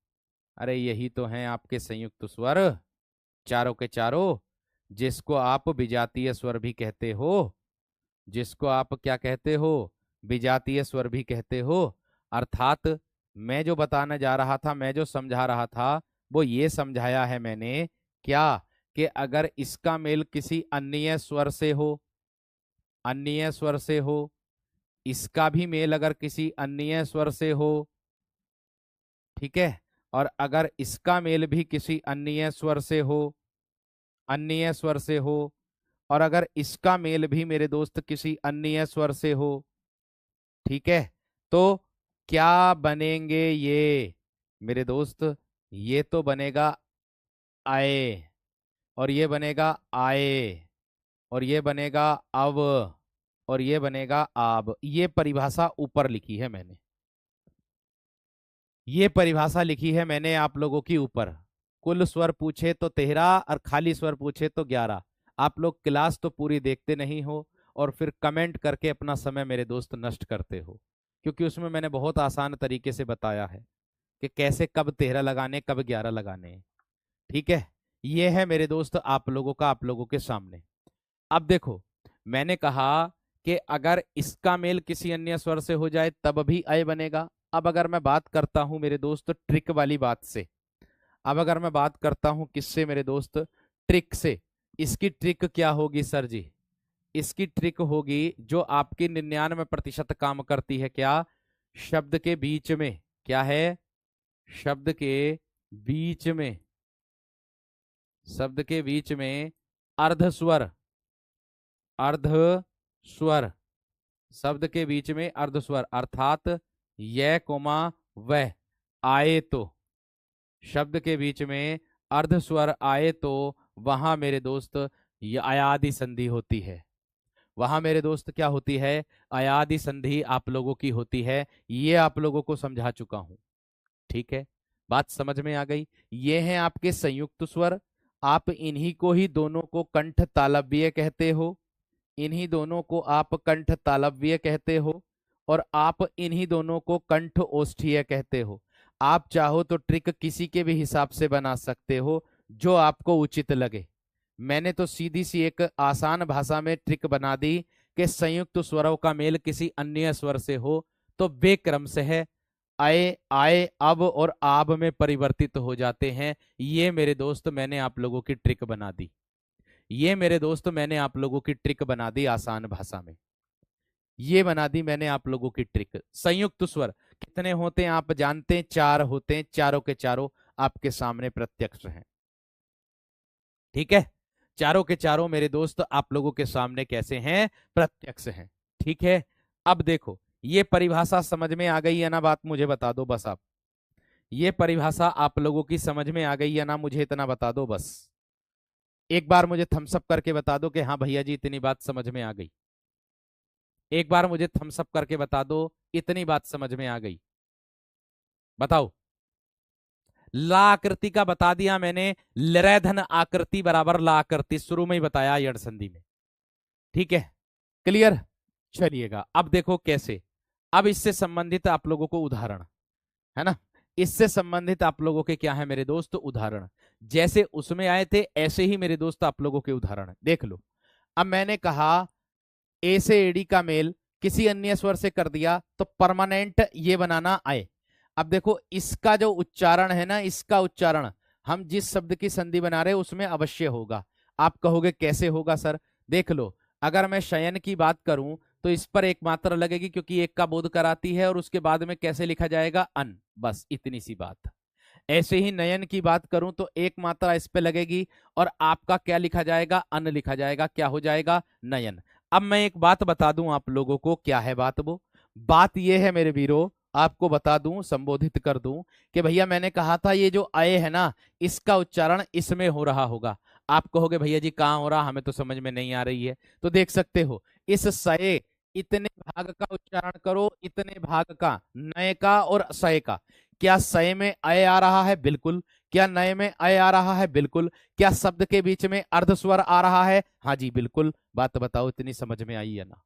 अरे यही तो हैं आपके संयुक्त स्वर, चारों के चारों, जिसको आप विजातीय स्वर भी कहते हो, जिसको आप क्या कहते हो? विजातीय स्वर भी कहते हो। अर्थात मैं जो बताने जा रहा था, मैं जो समझा रहा था, वो ये समझाया है मैंने क्या, कि अगर इसका मेल किसी अन्य स्वर से हो, अन्य स्वर से हो, इसका भी मेल अगर किसी अन्य स्वर से हो, ठीक है, और अगर इसका मेल भी किसी अन्य स्वर से हो, अन्य स्वर से हो, और अगर इसका मेल भी मेरे दोस्त किसी अन्य स्वर से हो, ठीक है, तो क्या बनेंगे ये मेरे दोस्त? ये तो बनेगा आए, और ये बनेगा आए, और ये बनेगा अब, और ये बनेगा आब। ये परिभाषा ऊपर लिखी है मैंने, ये परिभाषा लिखी है मैंने आप लोगों की ऊपर। कुल स्वर पूछे तो 13 और खाली स्वर पूछे तो 11। आप लोग क्लास तो पूरी देखते नहीं हो और फिर कमेंट करके अपना समय मेरे दोस्त नष्ट करते हो, क्योंकि उसमें मैंने बहुत आसान तरीके से बताया है कि कैसे कब 13 लगाने, कब 11 लगाने हैं। ठीक है, ये है मेरे दोस्त आप लोगों का, आप लोगों के सामने। अब देखो, मैंने कहा कि अगर इसका मेल किसी अन्य स्वर से हो जाए तब भी अय बनेगा। अब अगर मैं बात करता हूं मेरे दोस्त ट्रिक वाली बात से, अब अगर मैं बात करता हूं किससे मेरे दोस्त, ट्रिक से, इसकी ट्रिक क्या होगी सर जी? इसकी ट्रिक होगी जो आपकी 99% काम करती है, क्या? शब्द के बीच में, क्या है? शब्द के बीच में, शब्द के बीच में अर्ध स्वर, अर्ध स्वर, शब्द के बीच में अर्ध स्वर अर्थात यह कोमा वह आए तो, शब्द के बीच में अर्ध स्वर आए तो वहां मेरे दोस्त ये अयादि संधि होती है। वहां मेरे दोस्त क्या होती है? अयादि संधि आप लोगों की होती है। ये आप लोगों को समझा चुका हूं। ठीक है, बात समझ में आ गई? ये हैं आपके संयुक्त स्वर। आप इन्हीं को ही दोनों को कंठ तालव्य कहते हो, इन्हीं दोनों को आप कंठ तालव्य कहते हो, और आप इन्हीं दोनों को कंठ ओष्ठीय कहते हो। आप चाहो तो ट्रिक किसी के भी हिसाब से बना सकते हो, जो आपको उचित लगे। मैंने तो सीधी सी एक आसान भाषा में ट्रिक बना दी कि संयुक्त स्वरों का मेल किसी अन्य स्वर से हो तो वे क्रम से है आए, आए, अब और आब में परिवर्तित हो जाते हैं। ये मेरे दोस्त मैंने आप लोगों की ट्रिक बना दी। ये मेरे दोस्त मैंने आप लोगों की ट्रिक बना दी आसान भाषा में। ये बना दी मैंने आप लोगों की ट्रिक। संयुक्त स्वर कितने होते हैं आप जानते हैं? 4 होते हैं, चारों के चारों आपके सामने प्रत्यक्ष हैं। ठीक है, चारों के चारों मेरे दोस्त आप लोगों के सामने कैसे हैं? प्रत्यक्ष हैं। ठीक है, अब देखो, ये परिभाषा समझ में आ गई है ना? बात मुझे बता दो बस आप, ये परिभाषा आप लोगों की समझ में आ गई है ना? मुझे इतना बता दो बस, एक बार मुझे थम्स अप करके बता दो कि हाँ भैया जी इतनी बात समझ में आ गई। एक बार मुझे थम्स अप करके बता दो इतनी बात समझ में आ गई। बताओ। ला आकृति का बता दिया मैंने, लरय धन आकृति बराबर ला आकृति शुरू में ही बताया यड़ संधि में। ठीक है, क्लियर? चलिएगा, अब देखो कैसे। अब इससे संबंधित आप लोगों को उदाहरण है ना, इससे संबंधित आप लोगों के क्या है मेरे दोस्त? उदाहरण। जैसे उसमें आए थे ऐसे ही मेरे दोस्त आप लोगों के उदाहरण देख लो। अब मैंने कहा ए से एडी का मेल किसी अन्य स्वर से कर दिया तो परमानेंट ये बनाना आए। अब देखो इसका जो उच्चारण है ना, इसका उच्चारण हम जिस शब्द की संधि बना रहे हैं उसमें अवश्य होगा। आप कहोगे कैसे होगा सर? देख लो, अगर मैं शयन की बात करूं तो इस पर एक मात्रा लगेगी क्योंकि एक का बोध कराती है, और उसके बाद में कैसे लिखा जाएगा? अन, बस इतनी सी बात। ऐसे ही नयन की बात करूं तो एक मात्रा इस पे लगेगी और आपका क्या लिखा जाएगा? अन लिखा जाएगा। क्या हो जाएगा? नयन। अब मैं एक बात बता दूं आप लोगों को, क्या है बात? वो बात ये है मेरे वीरों, आपको बता दूं, संबोधित कर दूं कि भैया मैंने कहा था ये जो अय है ना, इसका उच्चारण इसमें हो रहा होगा। आप कहोगे भैया जी कहाँ हो रहा, हमें तो समझ में नहीं आ रही है। तो देख सकते हो, इस सय इतने भाग का उच्चारण करो, इतने भाग का, नय का और सय का। क्या सय में अय आ रहा है? बिल्कुल। क्या नय में अय आ रहा है? बिल्कुल। क्या शब्द के बीच में अर्ध स्वर आ रहा है? हाँ जी बिल्कुल। बात बताओ इतनी समझ में आई है ना?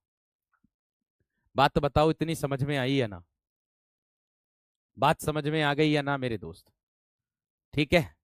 बात बताओ इतनी समझ में आई है ना? बात समझ में आ गई है ना मेरे दोस्त? ठीक है,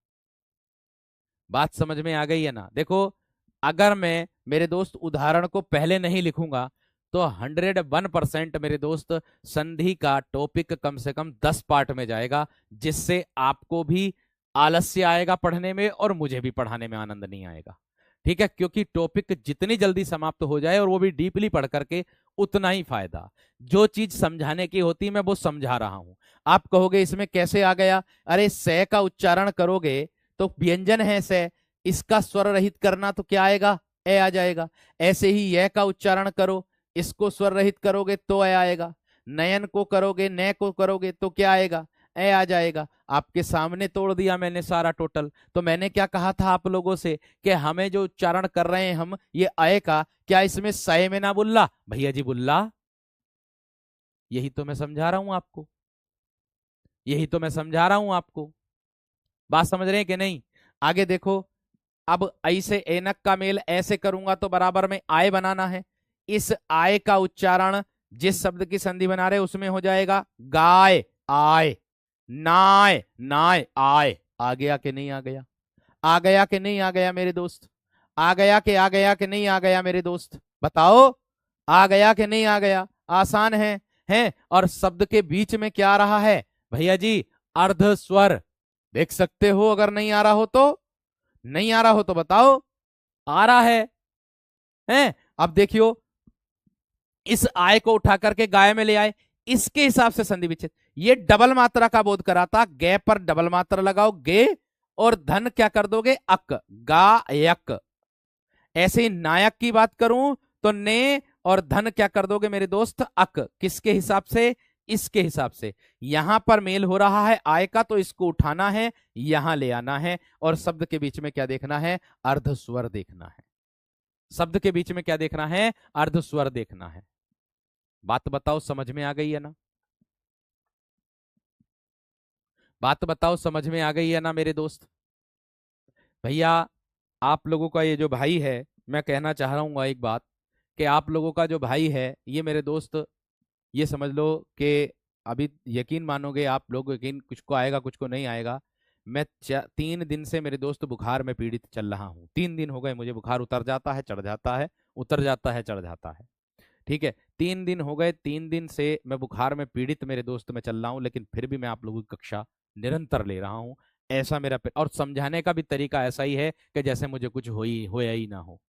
बात समझ में आ गई है ना? देखो, अगर मैं मेरे दोस्त उदाहरण को पहले नहीं लिखूंगा तो 101% मेरे दोस्त संधि का टॉपिक कम से कम 10 पार्ट में जाएगा, जिससे आपको भी आलस्य आएगा पढ़ने में और मुझे भी पढ़ाने में आनंद नहीं आएगा। ठीक है, क्योंकि टॉपिक जितनी जल्दी समाप्त हो जाए और वो भी डीपली पढ़ करके, उतना ही फायदा। जो चीज समझाने की होती मैं वो समझा रहा हूं। आप कहोगे इसमें कैसे आ गया? अरे से का उच्चारण करोगे तो व्यंजन है से, इसका स्वर रहित करना तो क्या आएगा? ए आ जाएगा। ऐसे ही यह का उच्चारण करो, इसको स्वर रहित करोगे तो ए आएगा। नयन को करोगे, न को करोगे तो क्या आएगा? ए आ जाएगा। आपके सामने तोड़ दिया मैंने सारा टोटल। तो मैंने क्या कहा था आप लोगों से कि हमें जो उच्चारण कर रहे हैं हम ये अय का, क्या इसमें सय में ना बुल्ला? भैया जी बुल्ला, यही तो मैं समझा रहा हूं आपको, यही तो मैं समझा रहा हूं आपको। बात समझ रहे हैं कि नहीं? आगे देखो, अब ऐ से एनक का मेल ऐसे करूंगा तो बराबर में आय बनाना है। इस आय का उच्चारण जिस शब्द की संधि बना रहे उसमें हो जाएगा गाय आय, नाय नाय आय। आ गया कि नहीं आ गया? आ गया कि नहीं आ गया मेरे दोस्त? आ गया कि नहीं आ गया मेरे दोस्त? बताओ, आ गया कि नहीं आ गया? आसान है। और शब्द के बीच में क्या आ रहा है भैया जी? अर्ध स्वर। देख सकते हो, अगर नहीं आ रहा हो तो, नहीं आ रहा हो तो बताओ। आ रहा है। अब देखियो, इस आय को उठा करके गाय में ले आए, इसके हिसाब से संधि विच्छेद। ये डबल मात्रा का बोध कराता, गे पर डबल मात्रा लगाओ गे, और धन क्या कर दोगे अक, गायक। ऐसे ही नायक की बात करूं तो ने और धन क्या कर दोगे मेरे दोस्त अक। किसके हिसाब से? इसके हिसाब से। यहां पर मेल हो रहा है आय का, तो इसको उठाना है, यहां ले आना है, और शब्द के बीच में क्या देखना है? अर्ध स्वर देखना है। शब्द के बीच में क्या देखना है? अर्ध स्वर देखना है। बात बताओ समझ में आ गई है ना? बात बताओ समझ में आ गई है ना मेरे दोस्त? भैया, आप लोगों का ये जो भाई है, मैं कहना चाह रहा हूँ एक बात, कि आप लोगों का जो भाई है ये मेरे दोस्त, ये समझ लो कि अभी यकीन मानोगे आप लोग, यकीन कुछ को आएगा कुछ को नहीं आएगा। मैं 3 दिन से मेरे दोस्त बुखार में पीड़ित चल रहा हूँ। 3 दिन हो गए मुझे, बुखार उतर जाता है चढ़ जाता है, उतर जाता है चढ़ जाता है। ठीक है, 3 दिन हो गए, 3 दिन से मैं बुखार में पीड़ित मेरे दोस्त में चल रहा हूँ, लेकिन फिर भी मैं आप लोगों की कक्षा निरंतर ले रहा हूँ। ऐसा मेरा और समझाने का भी तरीका ऐसा ही है कि जैसे मुझे कुछ होया ही ना हो।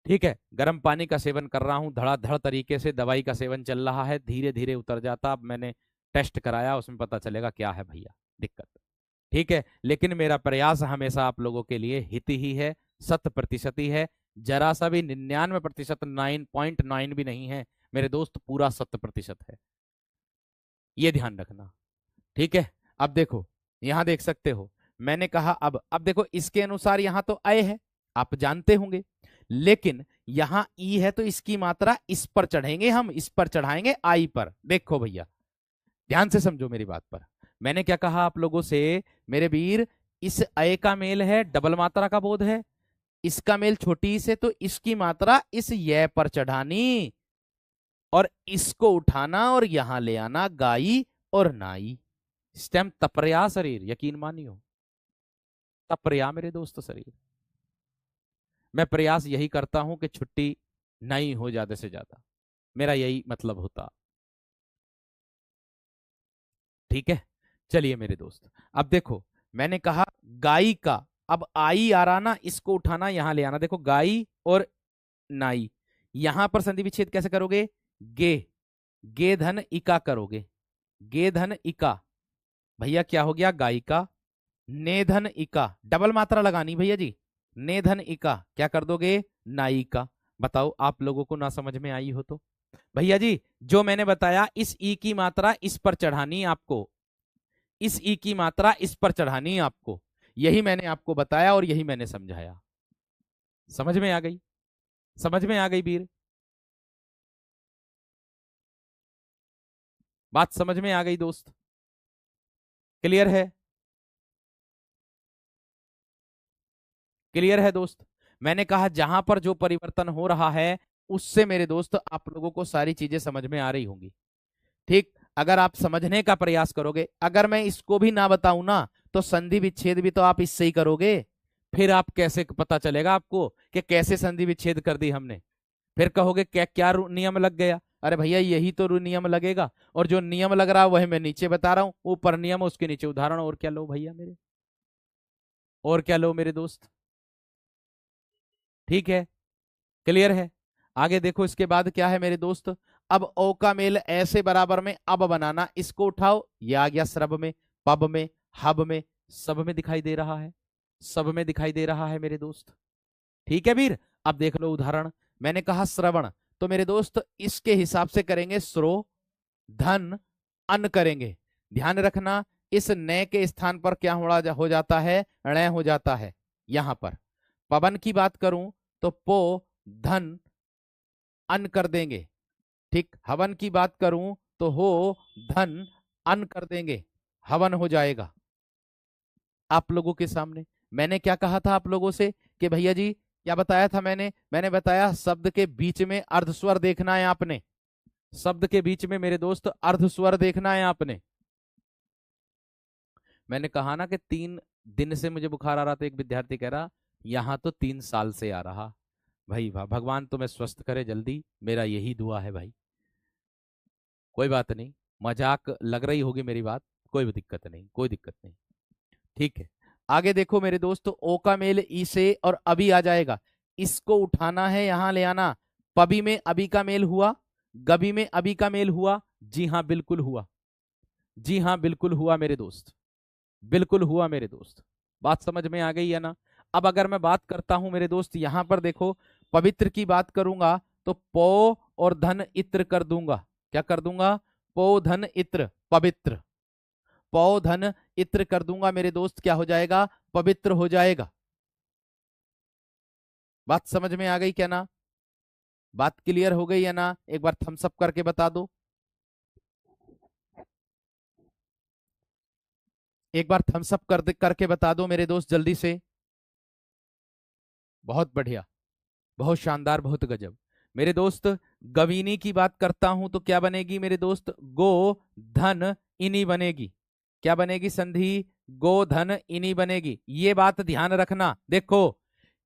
ठीक है, गर्म पानी का सेवन कर रहा हूँ धड़ाधड़ तरीके से, दवाई का सेवन चल रहा है, धीरे धीरे उतर जाता। अब मैंने टेस्ट कराया, उसमें पता चलेगा क्या है भैया दिक्कत। ठीक है, लेकिन मेरा प्रयास हमेशा आप लोगों के लिए हित ही है, 100% ही है। जरा सा भी 99%, 9.9 भी नहीं है मेरे दोस्त, पूरा 100% है। ये ध्यान रखना। ठीक है, अब देखो, यहां देख सकते हो, मैंने कहा अब देखो, इसके अनुसार यहां तो अय है, आप जानते होंगे, लेकिन यहां ई है तो इसकी मात्रा इस पर चढ़ेंगे, हम इस पर चढ़ाएंगे आई पर। देखो भैया, ध्यान से समझो मेरी बात पर। मैंने क्या कहा आप लोगों से मेरे वीर? इस अय का मेल है, डबल मात्रा का बोध है, इसका मेल छोटी से, तो इसकी मात्रा इस य पर चढ़ानी, और इसको उठाना और यहां ले आना, गाई और नाई। स्टेम तपरया शरीर, यकीन मानियो, तपरया मेरे दोस्त शरीर। मैं प्रयास यही करता हूं कि छुट्टी नहीं हो ज्यादा से ज्यादा, मेरा यही मतलब होता। ठीक है, चलिए मेरे दोस्त, अब देखो, मैंने कहा गाई का, अब आई आ रहा ना, इसको उठाना यहां ले आना। देखो गाई और नाई, यहां पर संधि विच्छेद कैसे करोगे? गे, गे धन इका करोगे, गे धन इका। भैया क्या हो गया? गाई का। ने धन इका, डबल मात्रा लगानी भैया जी, ने धन इका क्या कर दोगे? नाई का। बताओ आप लोगों को ना समझ में आई हो तो? भैया जी, जो मैंने बताया, इस ई की मात्रा इस पर चढ़ानी आपको, इस ई की मात्रा इस पर चढ़ानी आपको, यही मैंने आपको बताया और यही मैंने समझाया। समझ में आ गई? समझ में आ गई वीर? बात समझ में आ गई दोस्त? क्लियर है? क्लियर है दोस्त? मैंने कहा जहां पर जो परिवर्तन हो रहा है, उससे मेरे दोस्त आप लोगों को सारी चीजें समझ में आ रही होंगी। ठीक, अगर आप समझने का प्रयास करोगे, अगर मैं इसको भी ना बताऊं ना, तो संधि विच्छेद भी तो आप इससे ही करोगे। फिर आप कैसे पता चलेगा आपको कि कैसे संधि विच्छेद कर दी हमने? फिर कहोगे क्या क्या नियम लग गया? अरे भैया, यही तो नियम लगेगा, और जो नियम लग रहा है वही मैं नीचे बता रहा हूं, ऊपर नियम उसके नीचे उदाहरण। और क्या लो भैया मेरे, और क्या लो मेरे दोस्त? ठीक है, क्लियर है? आगे देखो, इसके बाद क्या है मेरे दोस्त? अब ओ का मेल ऐसे बराबर में अब बनाना, इसको उठाओ, ये आ गया श्रब में, पब में, हब में, सब में दिखाई दे रहा है, सब में दिखाई दे रहा है मेरे दोस्त। ठीक है वीर, अब देख लो उदाहरण। मैंने कहा श्रवण, तो मेरे दोस्त इसके हिसाब से करेंगे स्रो, धन, अन करेंगे। ध्यान रखना, इस न के स्थान पर क्या हो जाता है? ण हो जाता है यहां पर। पवन की बात करूं तो पो, धन, अन कर देंगे। ठीक, हवन की बात करूं तो हो, धन, अन कर देंगे, हवन हो जाएगा आप लोगों के सामने। मैंने क्या कहा था आप लोगों से कि भैया जी क्या बताया था मैंने बताया शब्द के बीच में अर्धस्वर देखना है आपने। शब्द के बीच में मेरे दोस्त अर्धस्वर देखना है आपने। मैंने कहा ना कि 3 दिन से मुझे बुखार आ रहा था, एक विद्यार्थी कह रहा यहां तो 3 साल से आ रहा। भाई वाह, भगवान तुम्हें स्वस्थ करे जल्दी, मेरा यही दुआ है भाई। कोई बात नहीं, मजाक लग रही होगी मेरी बात, कोई भी दिक्कत नहीं, कोई दिक्कत नहीं। ठीक है, आगे देखो मेरे दोस्त, ओ का मेल ई से और अभी आ जाएगा, इसको उठाना है यहां ले आना। पबी में अभी का मेल हुआ, गबी में अभी का मेल हुआ। जी हाँ बिल्कुल हुआ, जी हाँ बिल्कुल हुआ मेरे दोस्त, बिल्कुल हुआ मेरे दोस्त। बात समझ में आ गई है ना। अब अगर मैं बात करता हूं मेरे दोस्त, यहां पर देखो पवित्र की बात करूंगा तो पो और धन इत्र कर दूंगा। क्या कर दूंगा? पो धन इत्र, पवित्र। पौ धन इत्र कर दूंगा मेरे दोस्त, क्या हो जाएगा? पवित्र हो जाएगा। बात समझ में आ गई क्या ना? बात क्लियर हो गई है ना? एक बार थम्स अप करके बता दो, एक बार थम्स अप करके बता दो मेरे दोस्त जल्दी से। बहुत बढ़िया, बहुत शानदार, बहुत गजब मेरे दोस्त। गवीनी की बात करता हूं तो क्या बनेगी मेरे दोस्त? गो धन इनी बनेगी। क्या बनेगी संधि? गो धन इनी बनेगी। ये बात ध्यान रखना। देखो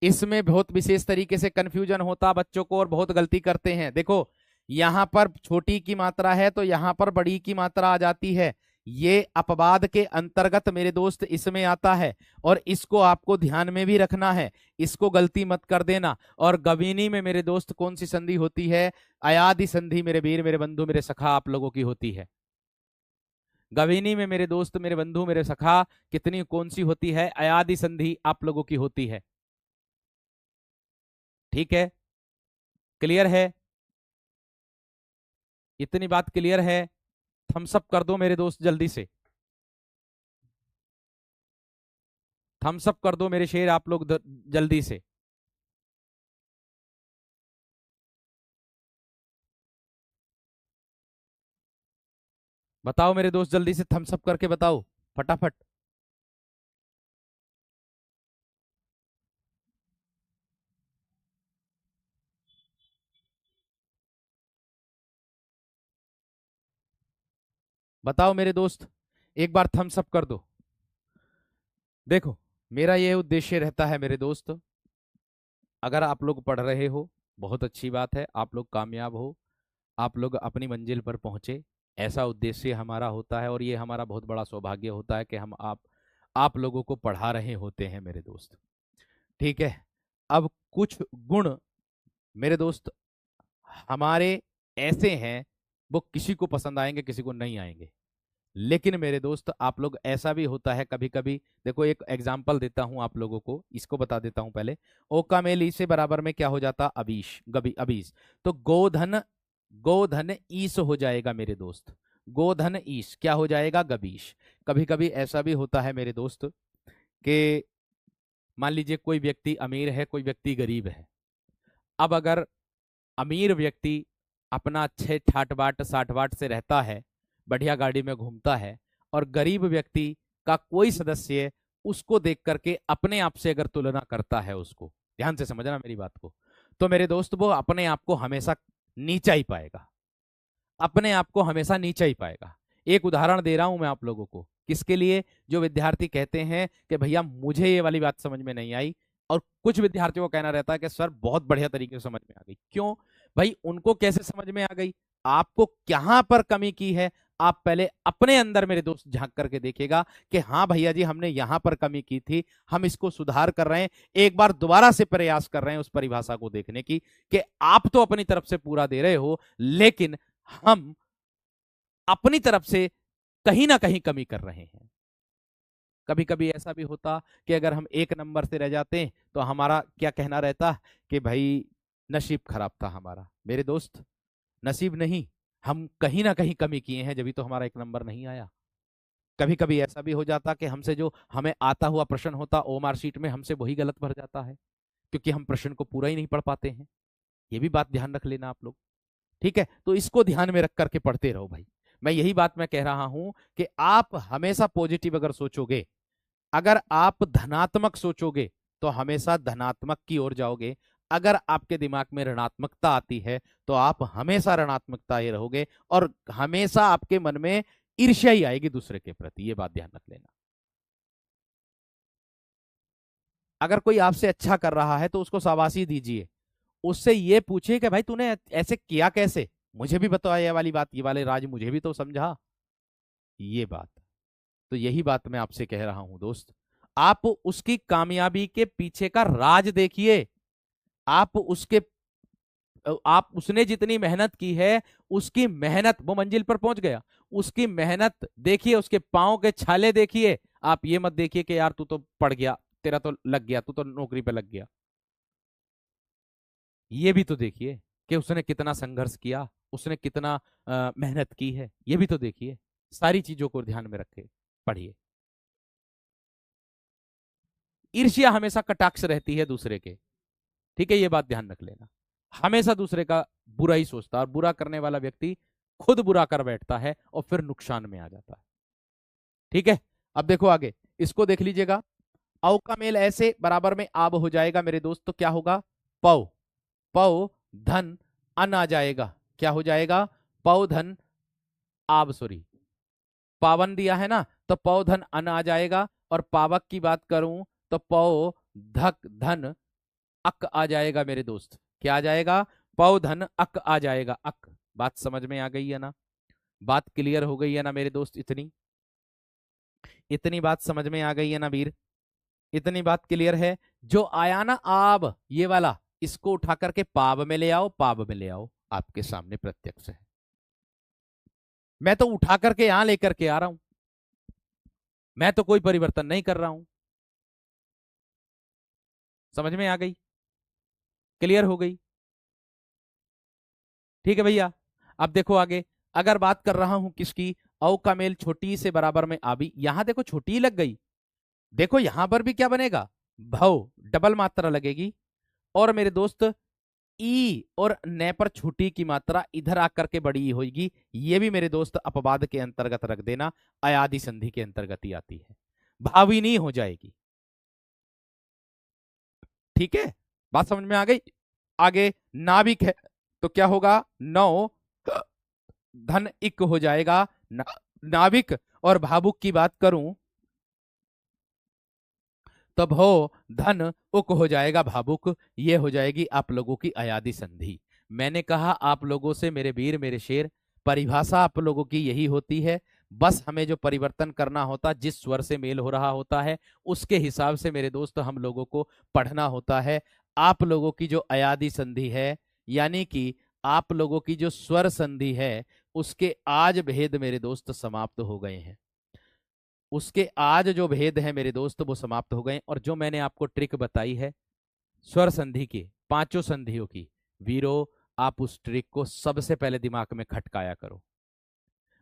इसमें बहुत विशेष तरीके से कंफ्यूजन होता बच्चों को और बहुत गलती करते हैं। देखो यहां पर छोटी की मात्रा है तो यहां पर बड़ी की मात्रा आ जाती है, ये अपवाद के अंतर्गत मेरे दोस्त इसमें आता है, और इसको आपको ध्यान में भी रखना है, इसको गलती मत कर देना। और गवीनी में मेरे दोस्त कौन सी संधि होती है? अयादि संधि मेरे वीर मेरे बंधु मेरे सखा आप लोगों की होती है। गवीनी में मेरे दोस्त मेरे बंधु मेरे सखा कितनी कौन सी होती है? अयादि संधि आप लोगों की होती है। ठीक है, क्लियर है? इतनी बात क्लियर है? थम्स अप कर दो मेरे दोस्त जल्दी से, थम्स अप कर दो मेरे शेर आप लोग जल्दी से। बताओ मेरे दोस्त जल्दी से थम्स अप करके बताओ फटाफट। बताओ मेरे दोस्त, एक बार थम्स अप कर दो। देखो मेरा ये उद्देश्य रहता है मेरे दोस्त, अगर आप लोग पढ़ रहे हो बहुत अच्छी बात है, आप लोग कामयाब हो, आप लोग अपनी मंजिल पर पहुंचे, ऐसा उद्देश्य हमारा होता है। और ये हमारा बहुत बड़ा सौभाग्य होता है कि हम आप लोगों को पढ़ा रहे होते हैं मेरे दोस्त। ठीक है, अब कुछ गुण मेरे दोस्त हमारे ऐसे हैं, वो किसी को पसंद आएंगे किसी को नहीं आएंगे, लेकिन मेरे दोस्त आप लोग ऐसा भी होता है कभी कभी। देखो एक एग्जाम्पल देता हूं आप लोगों को, इसको बता देता हूं पहले। ओ का मेल ई से बराबर में क्या हो जाता? अबीश, गबी अबीस। तो गोधन, गोधन ईस हो जाएगा मेरे दोस्त, गोधन ईस क्या हो जाएगा? गबीश। कभी कभी ऐसा भी होता है मेरे दोस्त कि मान लीजिए कोई व्यक्ति अमीर है कोई व्यक्ति गरीब है। अब अगर अमीर व्यक्ति अपना अच्छे ठाट बाट साठ बाट से रहता है, बढ़िया गाड़ी में घूमता है, और गरीब व्यक्ति का कोई सदस्य उसको देख करके अपने आप से अगर तुलना करता है, उसको ध्यान से समझना मेरी बात को, तो मेरे दोस्त वो अपने आप को हमेशा नीचा ही पाएगा, अपने आप को हमेशा नीचा ही पाएगा। एक उदाहरण दे रहा हूं मैं आप लोगों को, किसके लिए? जो विद्यार्थी कहते हैं कि भैया मुझे ये वाली बात समझ में नहीं आई, और कुछ विद्यार्थियों को कहना रहता है कि सर बहुत बढ़िया तरीके से समझ में आ गई। क्यों भाई? उनको कैसे समझ में आ गई? आपको कहां पर कमी की है, आप पहले अपने अंदर मेरे दोस्त झांक करके देखिएगा कि हाँ भैया जी हमने यहां पर कमी की थी, हम इसको सुधार कर रहे हैं। एक बार दोबारा से प्रयास कर रहे हैं उस परिभाषा को देखने की कि आप तो अपनी तरफ से पूरा दे रहे हो, लेकिन हम अपनी तरफ से कहीं ना कहीं कमी कर रहे हैं। कभी कभी ऐसा भी होता कि अगर हम 1 नंबर से रह जाते तो हमारा क्या कहना रहता कि भाई नसीब खराब था हमारा। मेरे दोस्त नसीब नहीं, हम कहीं ना कहीं कमी किए हैं, जब तो हमारा 1 नंबर नहीं आया। कभी कभी ऐसा भी हो जाता कि हमसे जो हमें आता हुआ प्रश्न होता ओमार शीट में, हमसे वही गलत भर जाता है, क्योंकि हम प्रश्न को पूरा ही नहीं पढ़ पाते हैं। ये भी बात ध्यान रख लेना आप लोग। ठीक है, तो इसको ध्यान में रख करके पढ़ते रहो भाई। मैं यही बात मैं कह रहा हूं कि आप हमेशा पॉजिटिव अगर सोचोगे अगर आप धनात्मक सोचोगे तो हमेशा धनात्मक की ओर जाओगे, अगर आपके दिमाग में ऋणात्मकता आती है तो आप हमेशा ऋणात्मकता ही रहोगे, और हमेशा आपके मन में ईर्ष्या ही आएगी दूसरे के प्रति। ये बात ध्यान रख लेना। अगर कोई आपसे अच्छा कर रहा है तो उसको शाबाशी दीजिए, उससे ये पूछिए कि भाई तूने ऐसे किया कैसे, मुझे भी बताओ ये वाली बात, ये वाले राज मुझे भी तो समझा। ये बात, तो यही बात मैं आपसे कह रहा हूं दोस्त। आप उसकी कामयाबी के पीछे का राज देखिए। आप उसके आप उसने जितनी मेहनत की है, उसकी मेहनत, वो मंजिल पर पहुंच गया, उसकी मेहनत देखिए, उसके पांव के छाले देखिए। आप ये मत देखिए कि यार तू तो पढ़ गया, तेरा तो लग गया, तू तो नौकरी पे लग गया। ये भी तो देखिए कि उसने कितना संघर्ष किया, उसने कितना मेहनत की है, ये भी तो देखिए। सारी चीजों को ध्यान में रखे पढ़िए। ईर्ष्या हमेशा कटाक्ष रहती है दूसरे के, ठीक है, ये बात ध्यान रख लेना। हमेशा दूसरे का बुरा ही सोचता है, और बुरा करने वाला व्यक्ति खुद बुरा कर बैठता है और फिर नुकसान में आ जाता है। ठीक है, अब देखो आगे, इसको देख लीजिएगा। औ का मेल ऐसे बराबर में आब हो जाएगा मेरे दोस्त, तो क्या होगा? पौ, पौ धन अन आ जाएगा। क्या हो जाएगा? पौ धन आब, सॉरी, पावन दिया है ना, तो पौ धन अन आ जाएगा। और पावक की बात करूं तो पौ धक धन अक आ जाएगा मेरे दोस्त। क्या आ जाएगा? पौ धन अक आ जाएगा, अक। बात समझ में आ गई है ना? बात क्लियर हो गई है ना मेरे दोस्त? इतनी इतनी बात समझ में आ गई है ना वीर? इतनी बात क्लियर है? जो आया ना आब, ये वाला, इसको उठा करके पाब में ले आओ, पाब में ले आओ, आपके सामने प्रत्यक्ष है। मैं तो उठा करके यहां लेकर के आ रहा हूं, मैं तो कोई परिवर्तन नहीं कर रहा हूं। समझ में आ गई? क्लियर हो गई? ठीक है भैया। अब देखो आगे, अगर बात कर रहा हूं किसकी, औ का मेल छोटी से बराबर में आबी, यहां देखो छोटी ही लग गई। देखो यहां पर भी क्या बनेगा? भव, डबल मात्रा लगेगी। और मेरे दोस्त ई और न पर छोटी की मात्रा इधर आकर के बड़ी होगी। ये भी मेरे दोस्त अपवाद के अंतर्गत रख देना, अयादि संधि के अंतर्गत ही आती है, भावी नहीं हो जाएगी। ठीक है, बात समझ में आ गई? आगे नाभिक है, तो क्या होगा? नौ धन इक हो जाएगा, नाभिक। और भावुक की बात करूं तो भो धन उक हो जाएगा, भावुक। ये हो जाएगी आप लोगों की अयादि संधि। मैंने कहा आप लोगों से मेरे वीर मेरे शेर, परिभाषा आप लोगों की यही होती है। बस हमें जो परिवर्तन करना होता, जिस स्वर से मेल हो रहा होता है उसके हिसाब से मेरे दोस्त हम लोगों को पढ़ना होता है। आप लोगों की जो अयादि संधि है, यानी कि आप लोगों की जो स्वर संधि है, उसके आज भेद मेरे दोस्त समाप्त हो गए हैं। उसके आज जो भेद है मेरे दोस्त वो समाप्त हो गए। और जो मैंने आपको ट्रिक बताई है स्वर संधि की, पांचों संधियों की, वीरो, आप उस ट्रिक को सबसे पहले दिमाग में खटकाया करो।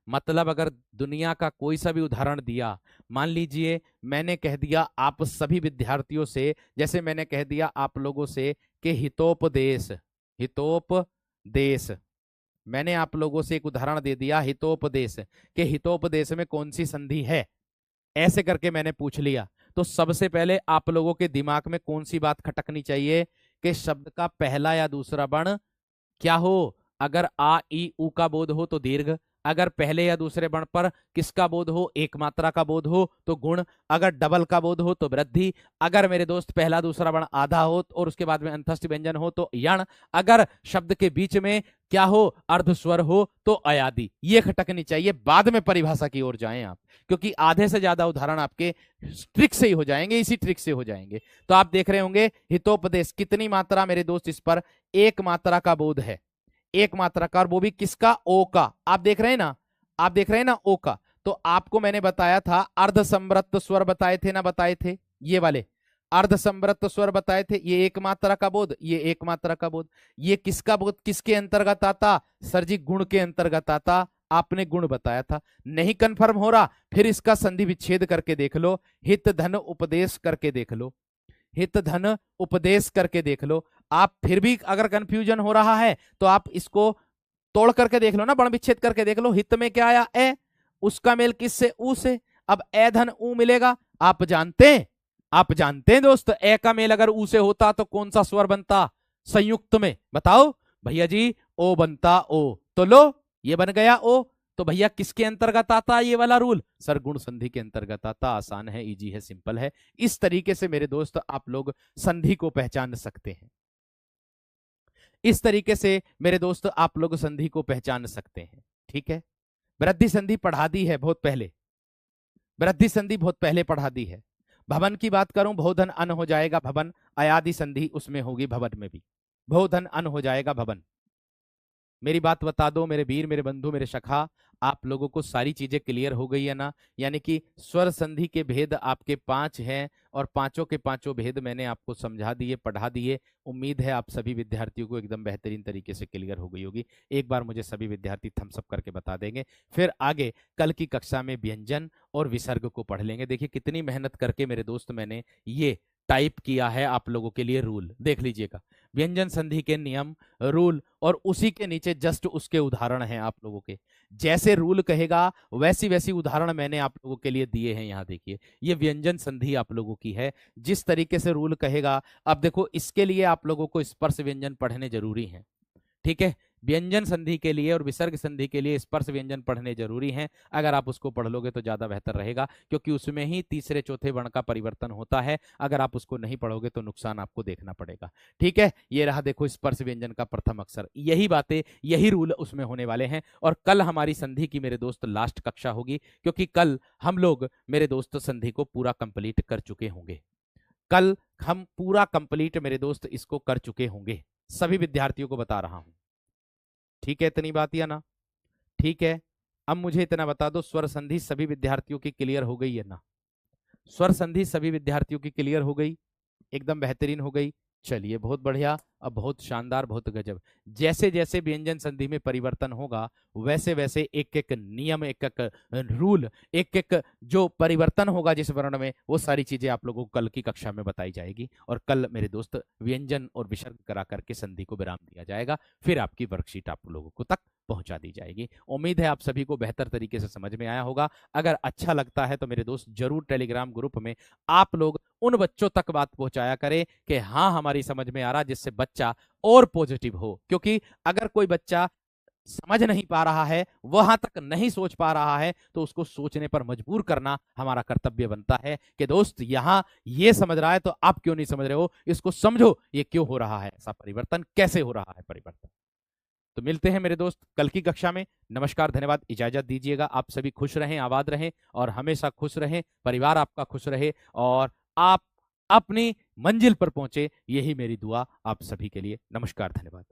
मतलब अगर दुनिया का कोई सा भी उदाहरण दिया, मान लीजिए मैंने कह दिया आप सभी विद्यार्थियों से, जैसे मैंने कह दिया आप लोगों से कि हितोपदेश, हितोपदेश, मैंने आप लोगों से एक उदाहरण दे दिया हितोपदेश, कि हितोपदेश में कौन सी संधि है, ऐसे करके मैंने पूछ लिया। तो सबसे पहले आप लोगों के दिमाग में कौन सी बात खटकनी चाहिए कि शब्द का पहला या दूसरा वर्ण क्या हो। अगर आ ई उ का बोध हो तो दीर्घ, अगर पहले या दूसरे वर्ण पर किसका बोध हो, एक मात्रा का बोध हो तो गुण, अगर डबल का बोध हो तो वृद्धि, अगर मेरे दोस्त पहला दूसरा वर्ण आधा हो और उसके बाद में अंतस्थ व्यंजन हो तो यण, अगर शब्द के बीच में क्या हो, अर्धस्वर हो तो अयादि। ये खटकनी चाहिए, बाद में परिभाषा की ओर जाएं आप, क्योंकि आधे से ज्यादा उदाहरण आपके ट्रिक से ही हो जाएंगे, इसी ट्रिक से हो जाएंगे। तो आप देख रहे होंगे हितोपदेश, कितनी मात्रा मेरे दोस्त, इस पर एक मात्रा का बोध है, एक मात्रा का, और वो भी किसका? ओ का। आप देख रहे हैं ना, आप देख रहे हैं ना ओ का। तो आपको मैंने बताया था अर्धसंवृत्त स्वर बताए थे ना, बताए थे ये वाले अर्धसंवृत्त स्वर बताए थे, ये एक मात्रा का बोध, ये एक मात्रा का बोध। ये किसका बोध, किसके अंतर्गत आता? सर जी गुण के अंतर्गत आता। आपने गुण बताया था, नहीं कंफर्म हो रहा, फिर इसका संधि विच्छेद करके देख लो, हित धन उपदेश करके देख लो, हित धन उपदेश करके देख लो। आप फिर भी अगर कंफ्यूजन हो रहा है तो आप इसको तोड़ करके देख लो ना, वर्ण विच्छेद करके देख लो। हित में क्या आया? ए, उसका मेल किससे? ऊ से। अब ए धन ऊ मिलेगा, आप जानते हैं दोस्त, ए का मेल अगर ऊ से होता तो कौन सा स्वर बनता संयुक्त में, बताओ भैया जी। ओ बनता ओ, तो लो ये बन गया ओ। तो भैया किसके अंतर्गत आता ये वाला रूल? सर गुण संधि के अंतर्गत आता। आसान है, इजी है, सिंपल है। इस तरीके से मेरे दोस्त आप लोग संधि को पहचान सकते हैं। इस तरीके से मेरे दोस्त आप लोग संधि को पहचान सकते हैं। ठीक है, वृद्धि संधि पढ़ा दी है बहुत पहले, वृद्धि संधि बहुत पहले पढ़ा दी है। भवन की बात करूं, भोधन अन हो जाएगा भवन, अयादि संधि उसमें होगी भवन में भी, भोधन अन हो जाएगा भवन। मेरी बात बता दो मेरे वीर, मेरे बंधु, मेरे सखा, आप लोगों को सारी चीजें क्लियर हो गई है ना? यानी कि स्वर संधि के भेद आपके 5 हैं और पांचों के पांचों भेद मैंने आपको समझा दिए, पढ़ा दिए। उम्मीद है आप सभी विद्यार्थियों को एकदम बेहतरीन तरीके से क्लियर हो गई होगी। एक बार मुझे सभी विद्यार्थी थम्स अप करके बता देंगे, फिर आगे कल की कक्षा में व्यंजन और विसर्ग को पढ़ लेंगे। देखिए कितनी मेहनत करके मेरे दोस्त मैंने ये टाइप किया है आप लोगों के लिए रूल, देख लीजिएगा। व्यंजन संधि के नियम, रूल, और उसी के नीचे जस्ट उसके उदाहरण हैं आप लोगों के। जैसे रूल कहेगा वैसी वैसी उदाहरण मैंने आप लोगों के लिए दिए हैं। यहाँ देखिए ये व्यंजन संधि आप लोगों की है, जिस तरीके से रूल कहेगा। अब देखो इसके लिए आप लोगों को स्पर्श व्यंजन पढ़ने जरूरी है। ठीक है, व्यंजन संधि के लिए और विसर्ग संधि के लिए स्पर्श व्यंजन पढ़ने जरूरी हैं। अगर आप उसको पढ़ लोगे तो ज्यादा बेहतर रहेगा, क्योंकि उसमें ही तीसरे चौथे वर्ण का परिवर्तन होता है। अगर आप उसको नहीं पढ़ोगे तो नुकसान आपको देखना पड़ेगा। ठीक है, ये रहा देखो स्पर्श व्यंजन का प्रथम अक्षर। यही बातें, यही रूल उसमें होने वाले हैं। और कल हमारी संधि की मेरे दोस्त लास्ट कक्षा होगी, क्योंकि कल हम लोग मेरे दोस्त संधि को पूरा कंप्लीट कर चुके होंगे। कल हम पूरा कंप्लीट मेरे दोस्त इसको कर चुके होंगे, सभी विद्यार्थियों को बता रहा हूं। ठीक है, इतनी बात या ना? ठीक है, अब मुझे इतना बता दो, स्वर संधि सभी विद्यार्थियों की क्लियर हो गई है ना? स्वर संधि सभी विद्यार्थियों की क्लियर हो गई, एकदम बेहतरीन हो गई। चलिए बहुत बढ़िया, अब बहुत शानदार, बहुत गजब। जैसे जैसे व्यंजन संधि में परिवर्तन होगा वैसे वैसे एक एक नियम, एक एक रूल, एक एक जो परिवर्तन होगा जिस वर्ण में, वो सारी चीजें आप लोगों को कल की कक्षा में बताई जाएगी। और कल मेरे दोस्त व्यंजन और विसर्ग करा करके संधि को विराम दिया जाएगा, फिर आपकी वर्कशीट आप लोगों को तक पहुंचा दी जाएगी। उम्मीद है आप सभी को बेहतर तरीके से समझ में आया होगा। अगर अच्छा लगता है तो मेरे दोस्त जरूर टेलीग्राम ग्रुप में आप लोग उन बच्चों तक बात पहुंचाया करें कि हाँ हमारी समझ में आ रहा, जिससे बच्चा और पॉजिटिव हो। क्योंकि अगर कोई बच्चा समझ नहीं पा रहा है, वहां तक नहीं सोच पा रहा है, तो उसको सोचने पर मजबूर करना हमारा कर्तव्य बनता है कि दोस्त यहां ये समझ रहा है तो आप क्यों नहीं समझ रहे हो, इसको समझो ये क्यों हो रहा है, ऐसा परिवर्तन कैसे हो रहा है परिवर्तन। तो मिलते हैं मेरे दोस्त कल की कक्षा में। नमस्कार, धन्यवाद, इजाजत दीजिएगा। आप सभी खुश रहें, आबाद रहें और हमेशा खुश रहें, परिवार आपका खुश रहे और आप अपनी मंजिल पर पहुंचे, यही मेरी दुआ आप सभी के लिए। नमस्कार, धन्यवाद।